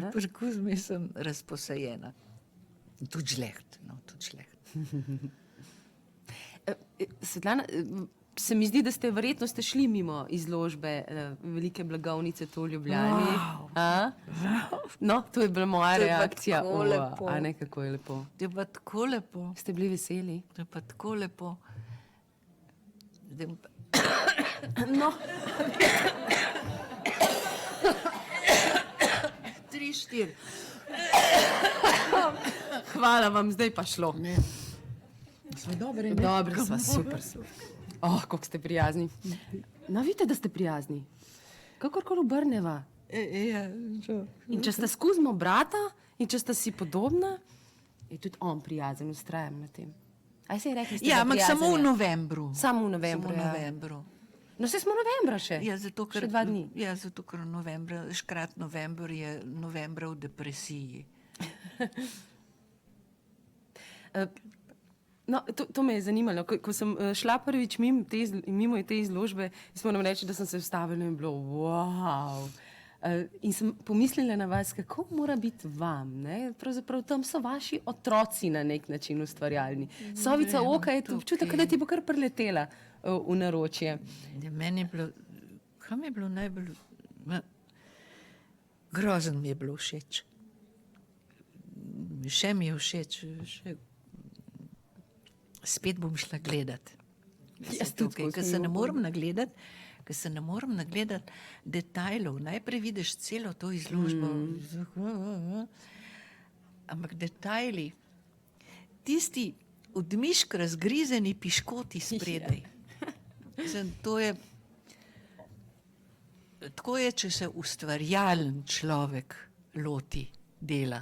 Pri Kuzmi sem razposajena. Tudi žleht, no, tudi žleht. Svetlana, se mi zdi, da ste verjetno šli mimo izložbe Velike blagovnice tu v Ljubljani. No, to je bila moja To je pa reakcija. tako lepo. A ne, kako je lepo. To je pa tako lepo. Ste bili veseli? To je pa tako lepo. Zdaj bom pa... No. 3, 4. Hvala vam, zdaj pa šlo. Smo dobri, ne? Dobro, sva, super. Koliko ste prijazni. No, vidite, da ste prijazni. Kakorkoli obrneva. Ja, In če sta s Kuzmo brata, in če sta si podobna, je tudi on prijazen, ustrajam na tem. Aj se je rekli, ste ja, ga ampak samo v prijazen, ja? novembru. Samo v novembru, Samo v ja. novembru. No, saj smo novembra še. Ja, zato, ker, Še 2 dni. Ja, zato, ker novembra, škrat november je novembra v depresiji. No, to me je zanimalo. Ko sem šla prvič mimo te izložbe, moram reči, da sem se ustavila in bilo wow. In sem pomislila na vas, kako mora biti vam. Ne? Pravzaprav tam so vaši otroci na nek način ustvarjalni. Sovica oka je občutek, da ti bo kar preletela v naročje. Ja, meni je bilo, kaj mi je bilo najbolj, grozen mi je bilo všeč. Še mi je všeč, spet bom šla gledat. Jaz tudi, ker se ne morem nagledati detajlov. Najprej vidiš celo to izložbo, ampak detajli, tisti od mišk razgrizeni piškoti spredaj. Tako je, če se ustvarjalen človek loti dela.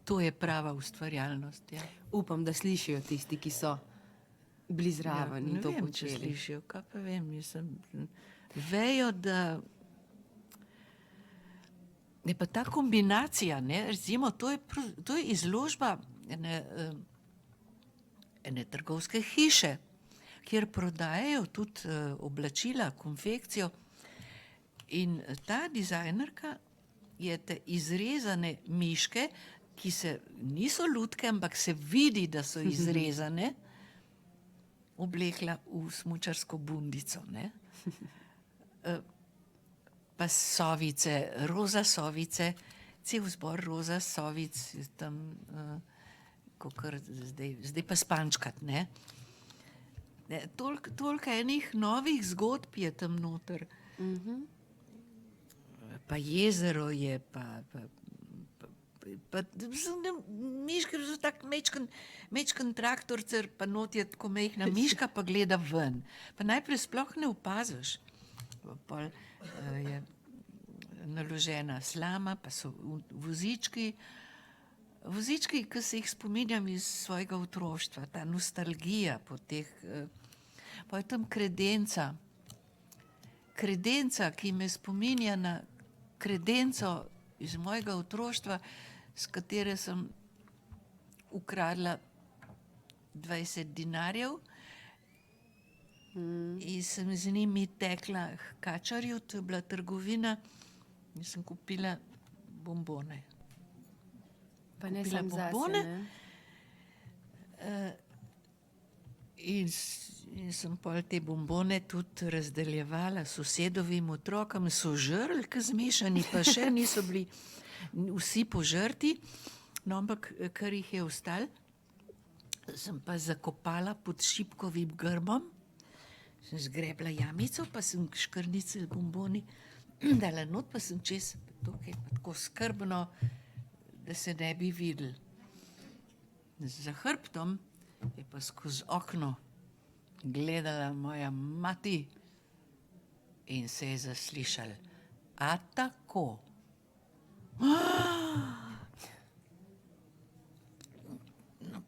To je prava ustvarjalnost. Ja. Upam, da slišijo tisti, ki so bili zraven in to Ne vem, če počeli. slišijo, kaj pa vem, vejo, da je pa ta kombinacija, ne, recimo, to je izložba ene trgovske hiše, kjer prodajajo tudi oblačila, konfekcijo, in ta dizajnerka je te izrezane miške, ki se niso lutke, ampak se vidi, da so izrezane, oblekla v smučarsko bundico, ne. Pa sovice, roza sovice, cel zbor roza sovic, tam, kakor zdaj pa spančkat, ne. Toliko enih novih zgodb je tam noter. Pa jezero je, pa miške so tak mečken traktorcer, pa not je tako mehna miška, pa gleda ven. Pa najprej sploh ne opaziš. Pol je naložena slama, pa so vozički, ki se jih spominjam iz svojega otroštva, ta nostalgija po teh, pa je tam kredenca, ki me spominja na kredenco iz mojega otroštva, s katere sem ukradla 20 dinarjev in sem z njimi tekla k Kačarju, to je bila trgovina, in sem kupila bombone. Pa ne Kupila samo zase, bombone. ne? In sem pol te bombone tudi razdeljevala sosedovim otrokom, so žrlke zmešani, pa še niso bili vsi požrti, no, ampak kar jih je ostalo, sem pa zakopala pod šipkovim grbom, sem zgrebla jamico, pa sem škrnice bomboni dala not, pa sem čez tukaj pa tako skrbno, da se ne bi videl. Za hrbtom je pa skozi okno gledala moja mati in se je zaslišal. A tako. No,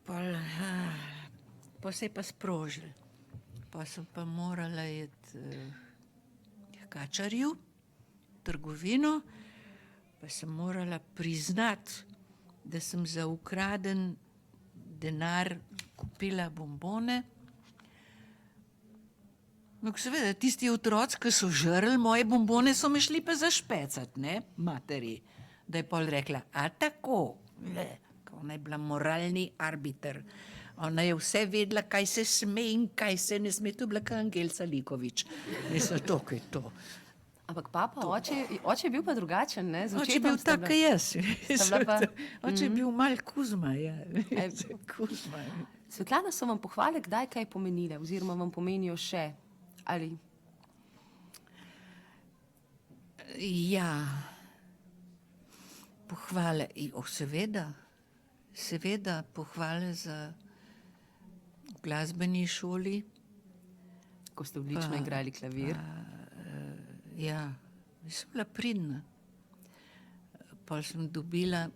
pa se je pa sprožil. Pa sem pa morala iti k kačarju, trgovino, pa sem morala priznati, da sem za ukraden denar kupila bombone. No, seveda, tisti otroci, ki so žrli moje bombone, so me šli pa zašpecat, ne, materi. Da je pol rekla, a tako, ona je bila moralni arbiter. Ona je vse vedela, kaj se sme in kaj se ne sme, to je bila kot Angelca Likovič. Mislim, to, kaj je to. Ampak papa, oče je bil pa drugačen, ne? Z Oče je očetom bil sta tak, bila- kot jaz. sta bila pa- Oče je bil mal Kuzma, ja. Kuzma. Svetlana, so vam pohvale kdaj kaj pomenile oziroma vam pomenijo še? Ali Ja, pohvale, seveda pohvale za v glasbeni šoli. ko ste odlično igrali klavir? Ja, sem bila pridna. Pol sem dobila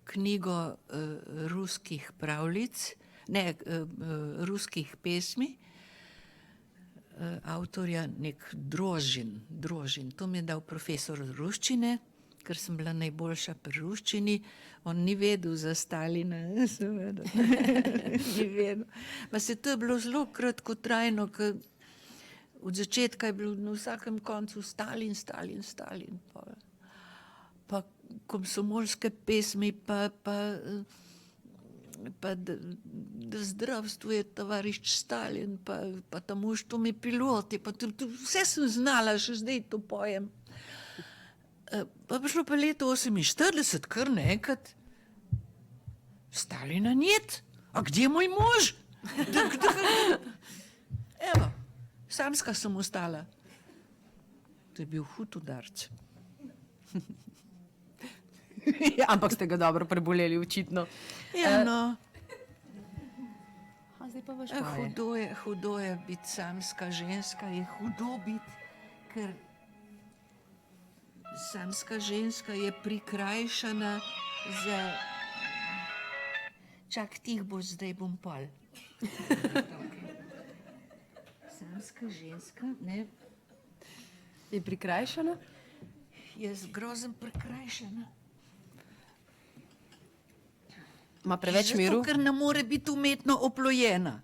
knjigo ruskih pravljic, ruskih pesmi, avtorja nek Drožin. To mi je dal profesor ruščine, ker sem bila najboljša pri ruščini. On ni vedel za Stalina, seveda. Ni vedel. Pa se to je bilo zelo kratkotrajno, ker od začetka je bilo na vsakem koncu Stalin. Pa komsomolske pesmi, pa da zdravstvuje tovariš Stalin, pa tamo što mi piloti, pa vse sem znala, še zdaj to pojem. Pa bi šlo pa leto 48, kar naenkrat Stalina njet. A gdje je moj mož? Evo, samska sem ostala. To je bil hud udarc. Ampak ste ga dobro preboleli, očitno. Ja, no. Zdaj pa vaš poje. Hudo je biti samska ženska, je hudo biti, ker samska ženska je prikrajšana za... Čak, tih boš, zdaj bom pol. Samska ženska, ne, Je prikrajšana? je grozen prikrajšana. Ima preveč miru? Zato, ker ne more biti umetno oplojena.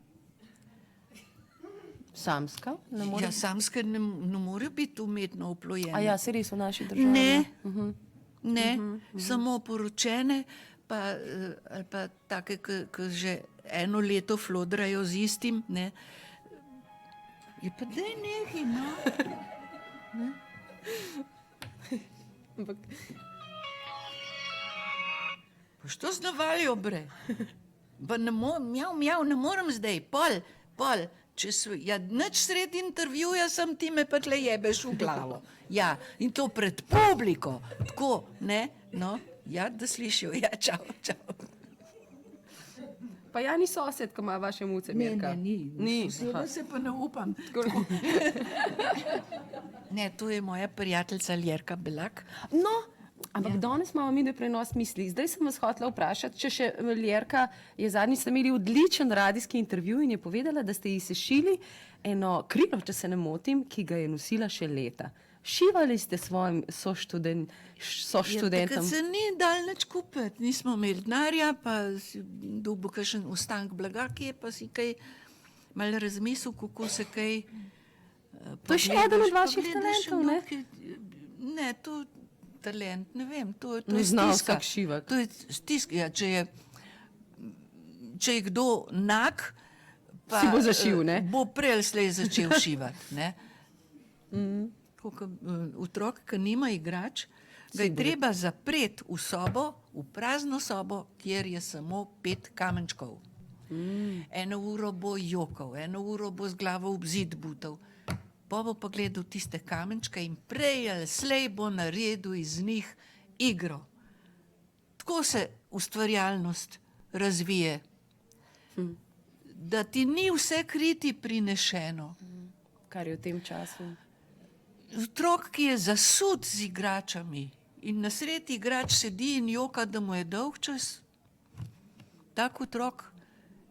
Samska? Ne more? Ja, samske ne morejo biti umetno oplojene. A ja, se res v naši državi. Ne, samo poročene, pa, ali pa take, ki že eno leto flodrajo z istim, ne. Je pa daj nekaj, no. Ne? Ampak Pa što znavalijo, bre? Pa ne morem zdaj, pol, ja, nič sredi intervjuja sem, ti me pa tle jebeš v glavo. Ja, in to pred publiko, tako, ne, no, ja, da slišijo, ja, čau. pa ja, ni sosed, ko ima vaše muce, Mirka. Ni. Sebe se pa ne upam. Ne, to je moja prijateljica Ljerka Belak. No, ampak danes imamo mi prenos misli. Zdaj sem vas hotela vprašati, če še Ljerka je zadnjič ste imeli odličen radijski intervju in je povedala, da ste ji sešili eno krilo, če se ne motim, ki ga je nosila še leta. Šivali ste svojim soštudentom. Takrat se ni dal nič kupiti, nismo imeli denarja, pa si dobil kakšen ostank blaga, ki je pa si kaj malo razmislil, kako se kaj To je še eden od vaših talentov, ne? Ne, to talent, ne vem, to je Ne zna stiska. vsak šivati. To je stiska, ja, če je kdo nag, pa Si bo zašil, ne? bo prej ali slej začel šivati, ne. Otrok, ki nima igrač, ga je treba zapreti v sobo, v prazno sobo, kjer je samo 5 kamenčkov. Eno uro bo jokal, eno uro bo z glavo v zid butal. Bo pa gledal tiste kamenčke in prej ali slej bo naredil iz njih igro. Tako se ustvarjalnost razvije. Da ti ni vse kriti prinešeno. Kar je v tem času. Otrok, ki je zasut z igračami in na sredi igrač sedi in joka, da mu je dolg čas, tak otrok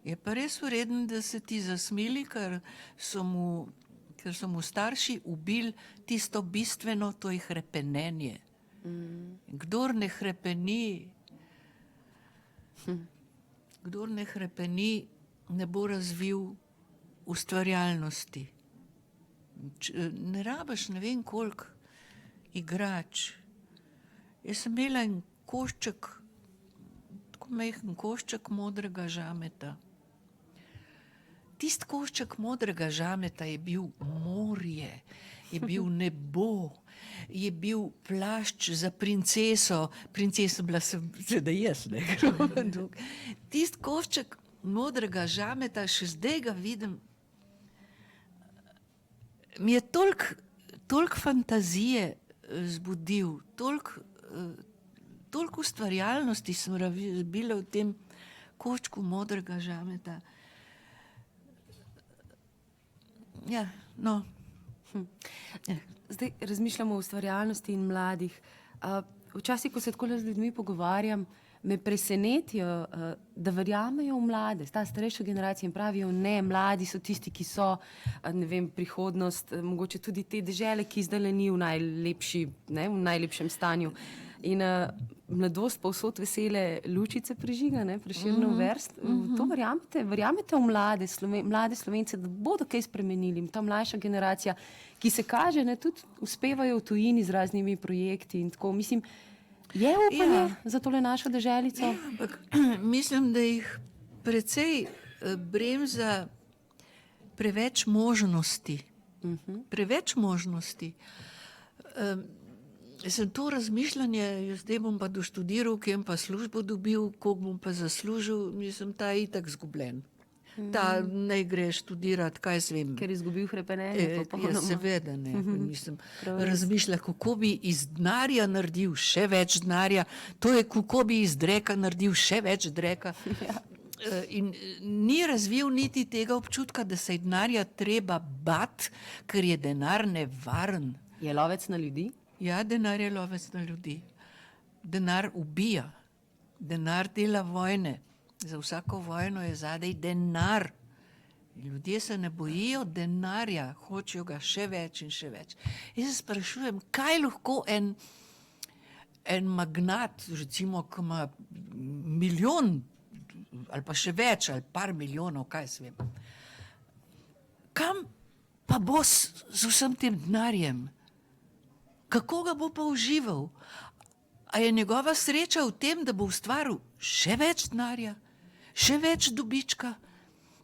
je pa res vreden, da se ti zasmili, ker so mu starši ubili tisto bistveno, to je hrepenenje. Kdor ne hrepeni, ne bo razvil ustvarjalnosti. Ne rabiš ne vem koliko igrač. Jaz sem imela en košček, tako majhen košček modrega žameta. Tist košček modrega žameta je bil morje, je bil nebo, je bil plašč za princeso. Princesa bila seveda jaz, ne. Tist košček modrega žameta, še zdaj ga vidim, mi je toliko fantazije zbudil, toliko ustvarjalnosti sem bila v tem koščku modrega žameta. Ja, no. Zdaj razmišljamo o ustvarjalnosti in mladih. Včasih, ko se tako z ljudmi pogovarjam, me presenetijo, da verjamejo v mlade. Ta starejša generacija in pravijo, ne, mladi so tisti, ki so, ne vem, prihodnost, mogoče tudi te dežele, ki zdaj ni v najlepšem stanju. In mladost povsod vesele lučice prižiga, ne, Prešernov verz. To verjamete? Verjamete v mlade Slovence, da bodo kaj spremenili? Ta mlajša generacija, ki se kaže, ne, tudi uspevajo v tujini z raznimi projekti in tako. Mislim, je upanje za tole našo deželico? Mislim, da jih precej bremza preveč možnosti. Preveč možnosti. Sem to razmišljanje, zdaj bom pa doštudiral, kjem pa službo dobil, koliko bom pa zaslužil, mislim, ta je itak zgubljen. Ta ne gre študirati, kaj jaz vem. Ker je izgubil hrepenenje. Ja, seveda ne. Mislim, razmišlja, kako bi iz denarja naredil še več denarja, to je, kako bi iz dreka naredil še več dreka. In ni razvil niti tega občutka, da se je denarja treba bati, ker je denar nevaren. Je lovec na ljudi? Ja, denar je lovec na ljudi. Denar ubija. Denar dela vojne. Za vsako vojno je zadej denar. Ljudje se ne bojijo denarja, hočejo ga še več in še več. Jaz se sprašujem, kaj lahko en magnat, recimo, ki ima milijon ali pa še več, ali par milijonov, kaj se vem. Kam pa bo z vsem tem denarjem? Kako ga bo pa užival? A je njegova sreča v tem, da bo ustvaril še več denarja, še več dobička?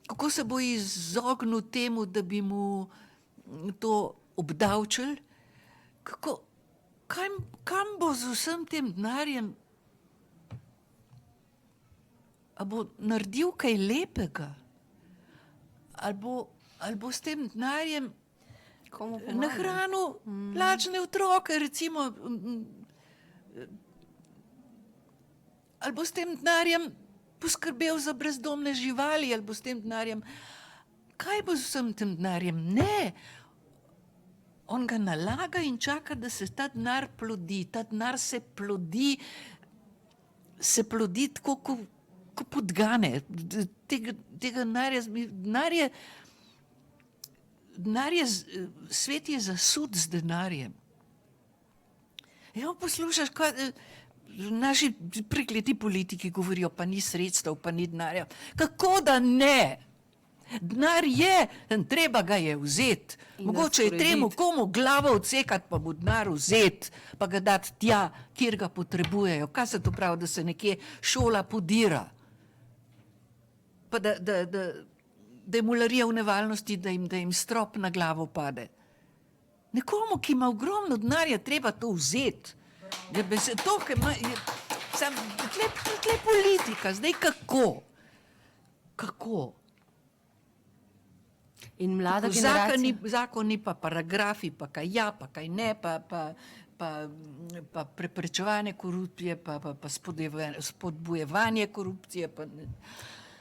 Kako se bo izognil temu, da bi mu to obdavčili? Kam bo z vsem tem denarjem? A bo naredil kaj lepega? Ali bo s tem denarjem nahranil lačne otroke, recimo, ali bo s tem denarjem poskrbel za brezdomne živali, ali bo s tem denarjem, kaj bo z vsem tem denarjem? Ne, on ga nalaga in čaka, da se ta denar plodi. Ta denar se plodi tako, ko podgane. Tega denarja, svet je zasut z denarjem. Ja, poslušaš, kaj naši prekleti politiki govorijo, pa ni sredstev, pa ni denarja. Kako da ne? Denar je, treba ga je vzeti. Mogoče je treba komu glavo odsekati, pa bo denar vzeti, pa ga dati tja, kjer ga potrebujejo. Kaj se to pravi, da se nekje šola podira? Pa da je mularija v nevarnosti, da jim strop na glavo pade. Nekomu, ki ima ogromno denarja, treba to vzeti. Tle politika, zdaj kako? Kako? In mlada generacija. Zakoni, pa paragrafi, pa kaj ja, pa kaj ne, pa preprečevanje korupcije, pa spodbujevanje korupcije.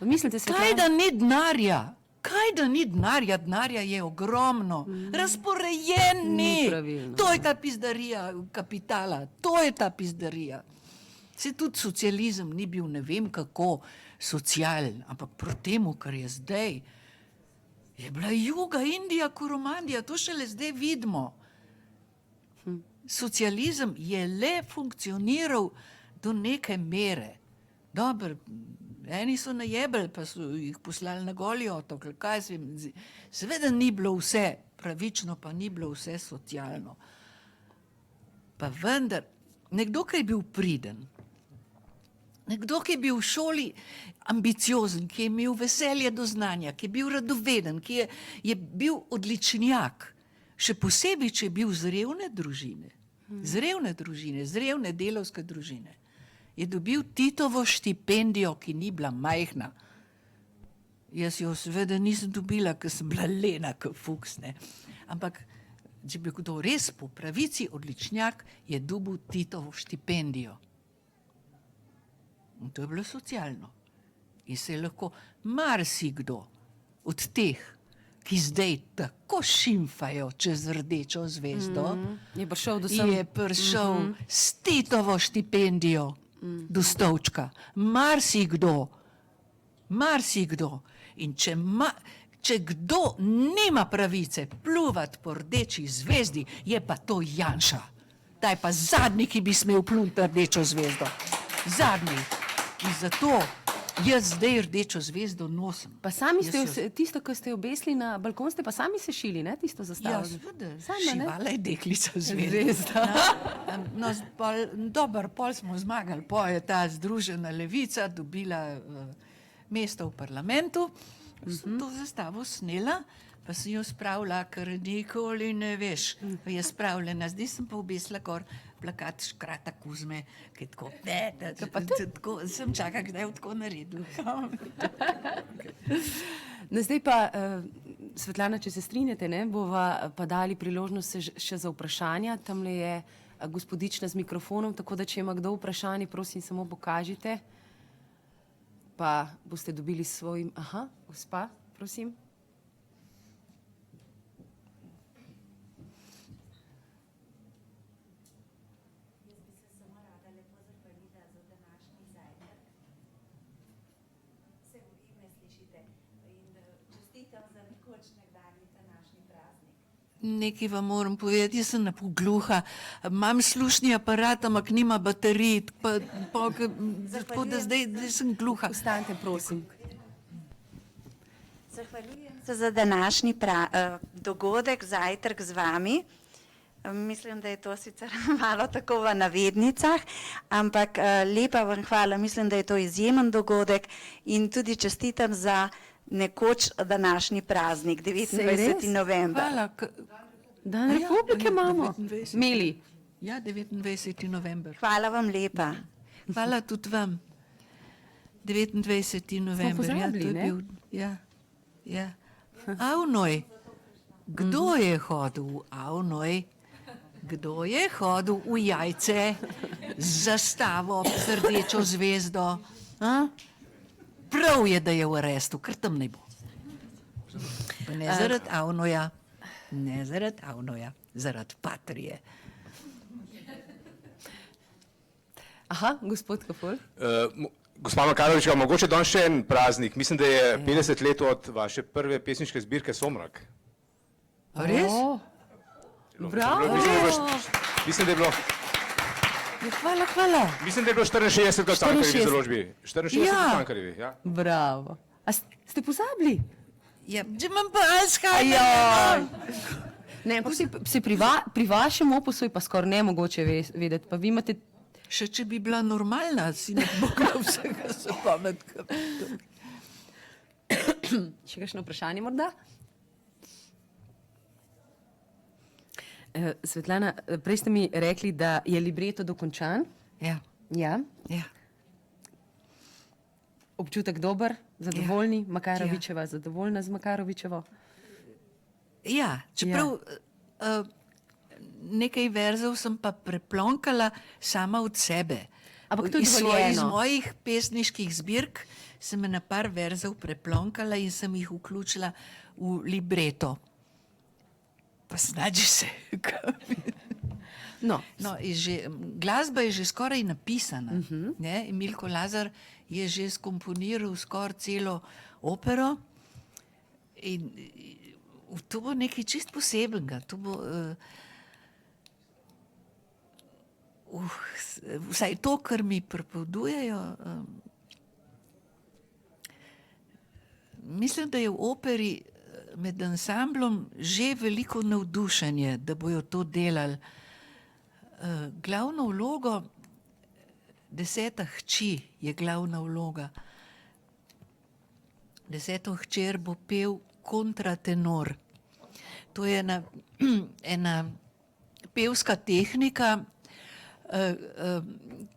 Mislite, Kaj da ni denarja? Kaj da ni denarja? Denarja je ogromno. Razporejen ni. To je ta pizdarija kapitala. To je ta pizdarija. Se tudi socializem ni bil ne vem kako socialen, ampak proti temu, kar je zdaj, je bila Juga, Indija, Koromandija, to šele zdaj vidimo. Socializem je le funkcioniral do neke mere. Dobro, eni so najebali, pa so jih poslali na Goli otok. Seveda ni bilo vse pravično, pa ni bilo vse socialno. Pa vendar, nekdo, ki je bil priden, nekdo, ki je bil v šoli ambiciozen, ki je imel veselje do znanja, ki je bil radoveden, ki je bil odličnjak, še posebej, če je bil z revne družine, z revne delavske družine, je dobil Titovo štipendijo, ki ni bila majhna. Jaz jo seveda nisem dobila, ker sem bila lena, kot fuks, ne. Ampak, če bi kdo res po pravici odličnjak, je dobil Titovo štipendijo. In to je bilo socialno. In se je lahko marsikdo od teh, ki zdaj tako šimfajo čez rdečo zvezdo, je prišel s Titovo štipendijo do stolčka. Marsikdo. In če kdo nima pravice pluvati po rdeči zvezdi, je pa to Janša. Ta je pa zadnji, ki bi smel pluniti rdečo zvezdo. Zadnji. In zato jaz zdaj rdečo zvezdo nosim. Pa sami ste, tisto, ko ste obesili na balkon, ste pa sami sešili, ne, tisto zastavo? Ja, seveda, šivala je deklica zvezda. No, pol smo zmagali, pol je ta Združena levica dobila mesto v parlamentu, sem to zastavo snela, pa sem jo spravila, ker nikoli ne veš, pa je spravljena. Zdaj sem pa obesila gor plakat Škrata Kuzme, ki je tako, sem čakala, kdaj je tako naredil. No, zdaj pa, Svetlana, če se strinjate, ne, bova pa dali priložnost še za vprašanja. Tamle je gospodična z mikrofonom, tako da če ima kdo vprašanje, prosim, samo pokažite. Pa boste dobili svoj... Aha, gospa, prosim. Nekaj vam moram povedati, jaz sem napogluha, imam slušni aparat, ampak nima baterij, tako da zdaj sem gluha. Ostanite, prosim. Zahvaljujem se za današnji dogodek, zajtrk z vami. Mislim, da je to sicer malo tako v navednicah, ampak lepa vam hvala, mislim, da je to izjemen dogodek in tudi čestitam za nekoč današnji praznik, 29. november. Hvala. Dan Republike imamo. Meli. Ja, 29. november. Hvala vam lepa. Hvala tudi vam. 29. november. Smo pozabili, ne? Ja. Avnoj. Kdo je hodil v Avnoj? Kdo je hodil v Jajce z zastavo, z rdečo zvezdo? Prav je, da je v arestu, ker tam ne bo. Pa ne zaradi Avnoja, zaradi Patrije. Aha, gospod Kafol. Gospa Makarovička, mogoče danes še en praznik. Mislim, da je 50 let od vaše prve pesniške zbirke Somrak. Res? Bravo! Mislim, da je bilo... Hvala. Mislim, da je bilo 64 v Cankarjevi založbi. 64 v Cankarjevi, ja. Bravo. A ste pozabili? Ja, že imam pa Alzheimer. Ne, se pri vašem opusu je pa skoraj nemogoče vedeti, pa vi imate... Še če bi bila normalna, si ne bi mogla vsega se pametka. Še kakšno vprašanje morda? Svetlana, prej ste mi rekli, da je libreto dokončan. Ja. Ja. občutek dober, zadovoljni, Makarovičeva zadovoljna z Makarovičevo? Ja, čeprav nekaj verzov sem pa preplonkala sama od sebe. Ampak to je iz dovoljeno. mojih pesniških zbirk sem na par verzov preplonkala in sem jih vključila v libreto. Pa snađi se. No, No, glasba je že skoraj napisana. Ne? Milko Lazar je že skomponiral skoraj celo opero in to bo nekaj čist posebenega. To bo, vsaj to, kar mi pripovedujejo, mislim, da je v operi med ansamblom že veliko navdušenje, da bojo to delali. Glavno vlogo, 10. hči je glavna vloga. 10. hčer bo pel kontratenor. To je ena pevska tehnika,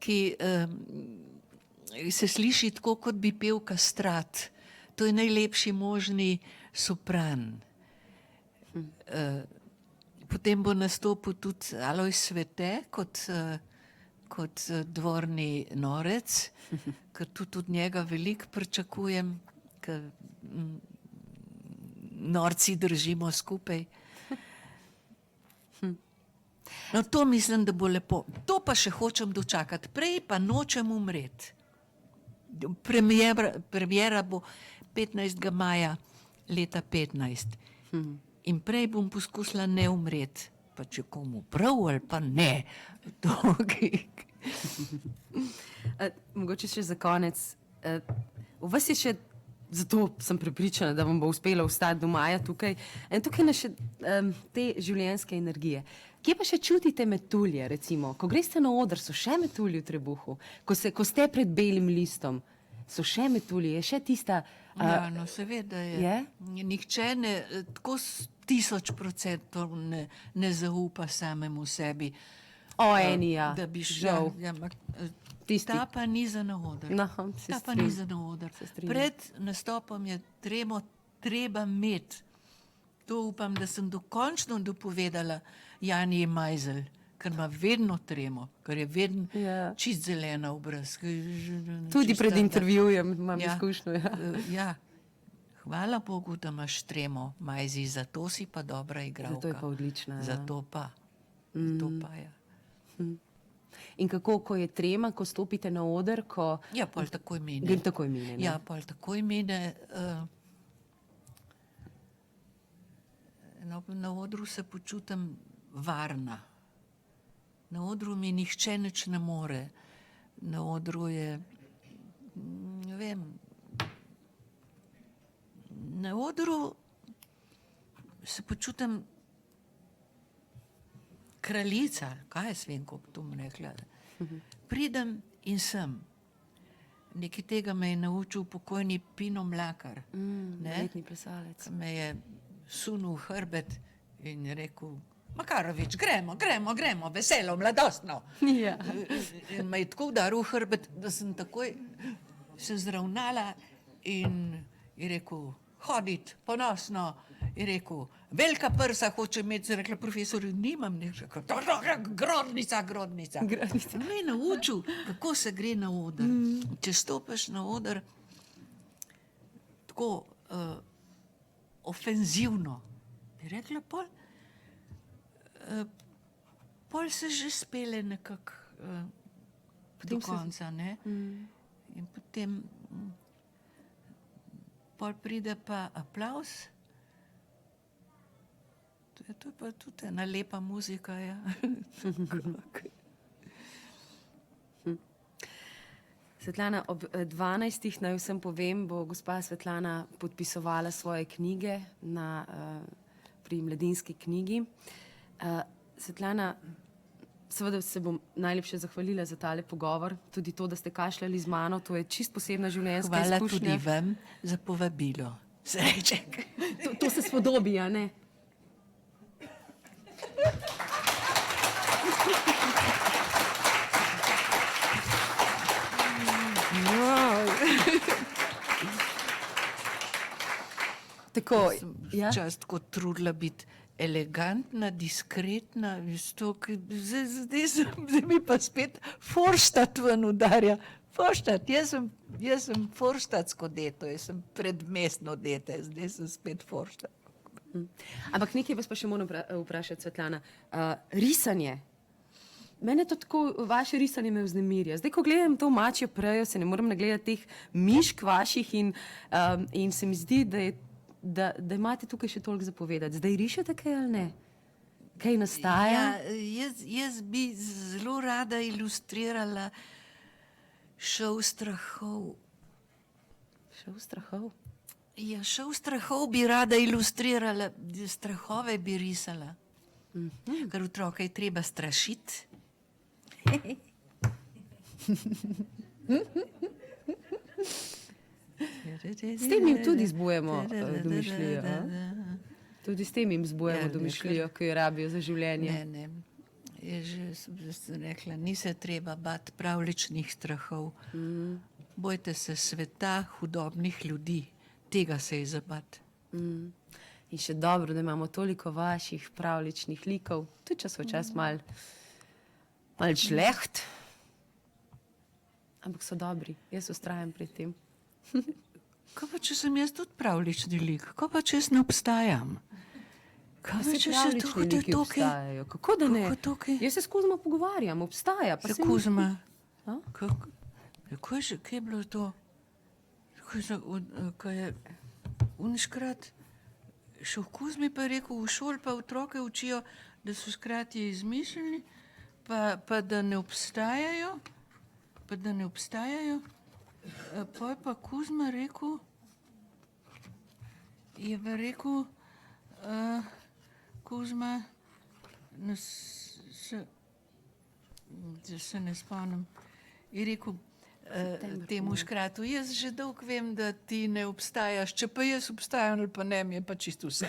ki se sliši tako, kot bi pel kastrat. To je najlepši možni sopran. Potem bo nastopil tudi Alojz Svete kot dvorni norec, ker tudi od njega veliko pričakujem, ker norci držimo skupaj. No, to mislim, da bo lepo. To pa še hočem dočakati. Prej pa nočem umreti. Premiera bo 15. maja leta 15. In prej bom poskusila ne umreti. Pa če komu prav ali pa ne. Mogoče še za konec. V vas je še, zato sem prepričana, da vam bo uspelo ostati do maja tukaj. In tukaj na še te življenjske energije. Kje pa še čutite metulje, recimo? Ko greste na oder, so še metulji v trebuhu? Ko ste pred belim listom, so še metulji? Je še tista... Ja, no seveda je. Je? Nihče ne, tako 1000% ne zaupa samemu sebi. Eni, ja. Da bi Žal. Tisti. Ta pa ni za na oder. No, se Ta pa ni strinjam. za na oder. Se strinjam. Pred nastopom je treba imeti. To upam, da sem dokončno dopovedala Jani Majzel, ker ima vedno tremo, ker je vedno čist zelena obraz. Tudi pred intervjujem imam izkušnjo. Ja. Hvala Bogu, da imaš tremo, Majzi, zato si pa dobra igralka. Zato je pa odlična. Zato pa. Zato pa, ja. In kako, ko je trema, ko stopite na oder, ko... Ja, pol takoj mine. Takoj mine, ne? Ja, pol takoj mine. Na odru se počutim varna. Na odru mi nihče nič ne more. Na odru je, ne vem, na odru se počutim kraljica, kaj jaz vem, kako to bom rekla. Pridem in sem. Nekaj tega me je naučil pokojni Pino Mlakar. Letni plesalec. Me je sunul hrbet in je rekel, Makarovič, gremo, veselo, mladostno. Ja. In me je tako udaril hrbet, da sem takoj se zravnala in je rekel, hoditi, ponosno. Je rekel, velika prsa hoče imeti, sem rekla, profesor, nimam, ne rekel, grodnica. Me je naučil, kako se gre na oder. Če stopiš na oder, tako ofenzivno, bi rekla, pol se že spele nekako do konca, ne? In potem pol pride pa aplavz. To je pa tudi ena lepa muzika, ja. Svetlana, ob 12. naj vsem povem, bo gospa Svetlana podpisovala svoje knjige pri Mladinski knjigi. Svetlana, seveda se bom najlepše zahvalila za tale pogovor, tudi to, da ste kašljali z mano, to je čist posebna življenjska izkušnja. Hvala tudi vam za povabilo. Sreček. To se spodobi, a ne? Wow. Tako, sem ja. včasih tako trudila biti elegantna, diskretna, zdaj mi pa spet Forštat ven udarja. Forštat, jaz sem forštatsko deto, jaz sem predmestno dete, zdaj sem spet Forštat. Ampak nekaj vas pa še moram vprašati, Svetlana. Risanje. Mene to tako, vaše risanje me vznemirja. Zdaj, ko gledam to mačjo prejo, se ne morem nagledati teh mišk vaših in se mi zdi, da imate tukaj še toliko za povedati. Zdaj rišete kaj ali ne? Kaj nastaja? Ja, jaz bi zelo rada ilustrirala šov strahov. Šov strahov? Ja, šov strahov bi rada ilustrirala, strahove bi risala. Ker otroke je treba strašiti. S tem jim tudi zbujamo domišljijo. Tudi s tem jim zbujamo domišljijo, ki jo rabijo za življenje. Ne. Sem rekla, ni se treba bati pravličnih strahov. Bojte se sveta hudobnih ljudi. Tega se je zabati. In še dobro, da imamo toliko vaših pravličnih likov, tudi če so včasih malo žleht, ampak so dobri. Jaz vztrajam pri tem. Kaj pa, če sem jaz tudi pravlični lik? Kaj pa, če jaz ne obstajam? Kaj pa, če se tukaj obstajajo? Kako da ne? Jaz se s Kuzmo pogovarjam, obstaja. Se Kuzma? Kaj je bilo to? Kaj je uniškrat šel Kuzmi pa je rekel, v šoli pa otroke učijo, da so škrati izmišljeni, pa da ne obstajajo, pa je pa Kuzma rekel, Kuzma, se ne spomnim, je rekel temu škratu, jaz že dolgo vem, da ti ne obstajaš, če pa jaz obstajam ali pa ne, mi je pa čisto vse.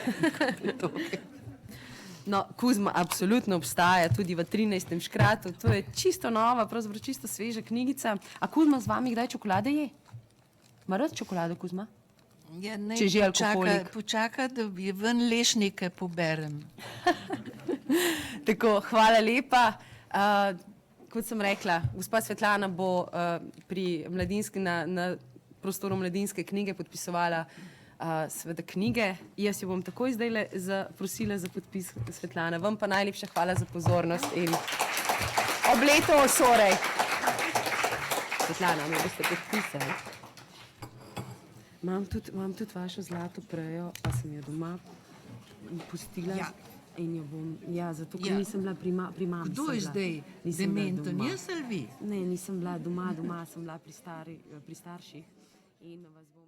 No, Kuzma absolutno obstaja tudi v 13. škratu, to je čisto nova, pravzaprav čisto sveža knjigica. A Kuzma z vami kdaj čokolade je? Ma rad čokolado, Kuzma? Ja, ne, Če že alkoholik. počaka, da je ven lešnike poberem. Tako, hvala lepa. Kot sem rekla, gospa Svetlana bo pri na prostoru Mladinske knjige podpisovala seveda knjige. Jaz jo bom takoj zdajle zaprosila za podpis, Svetlana. Vam pa najlepša hvala za pozornost in ob letu osorej. Svetlana, me boste podpisali. Imam tudi vašo zlato prejo, pa sem jo doma pustila. Ja. In jo bom, zato ker nisem bila pri mami. Kdo je zdaj dementon, jaz ali vi? Ne, nisem bila doma sem bila pri starših in vas bom...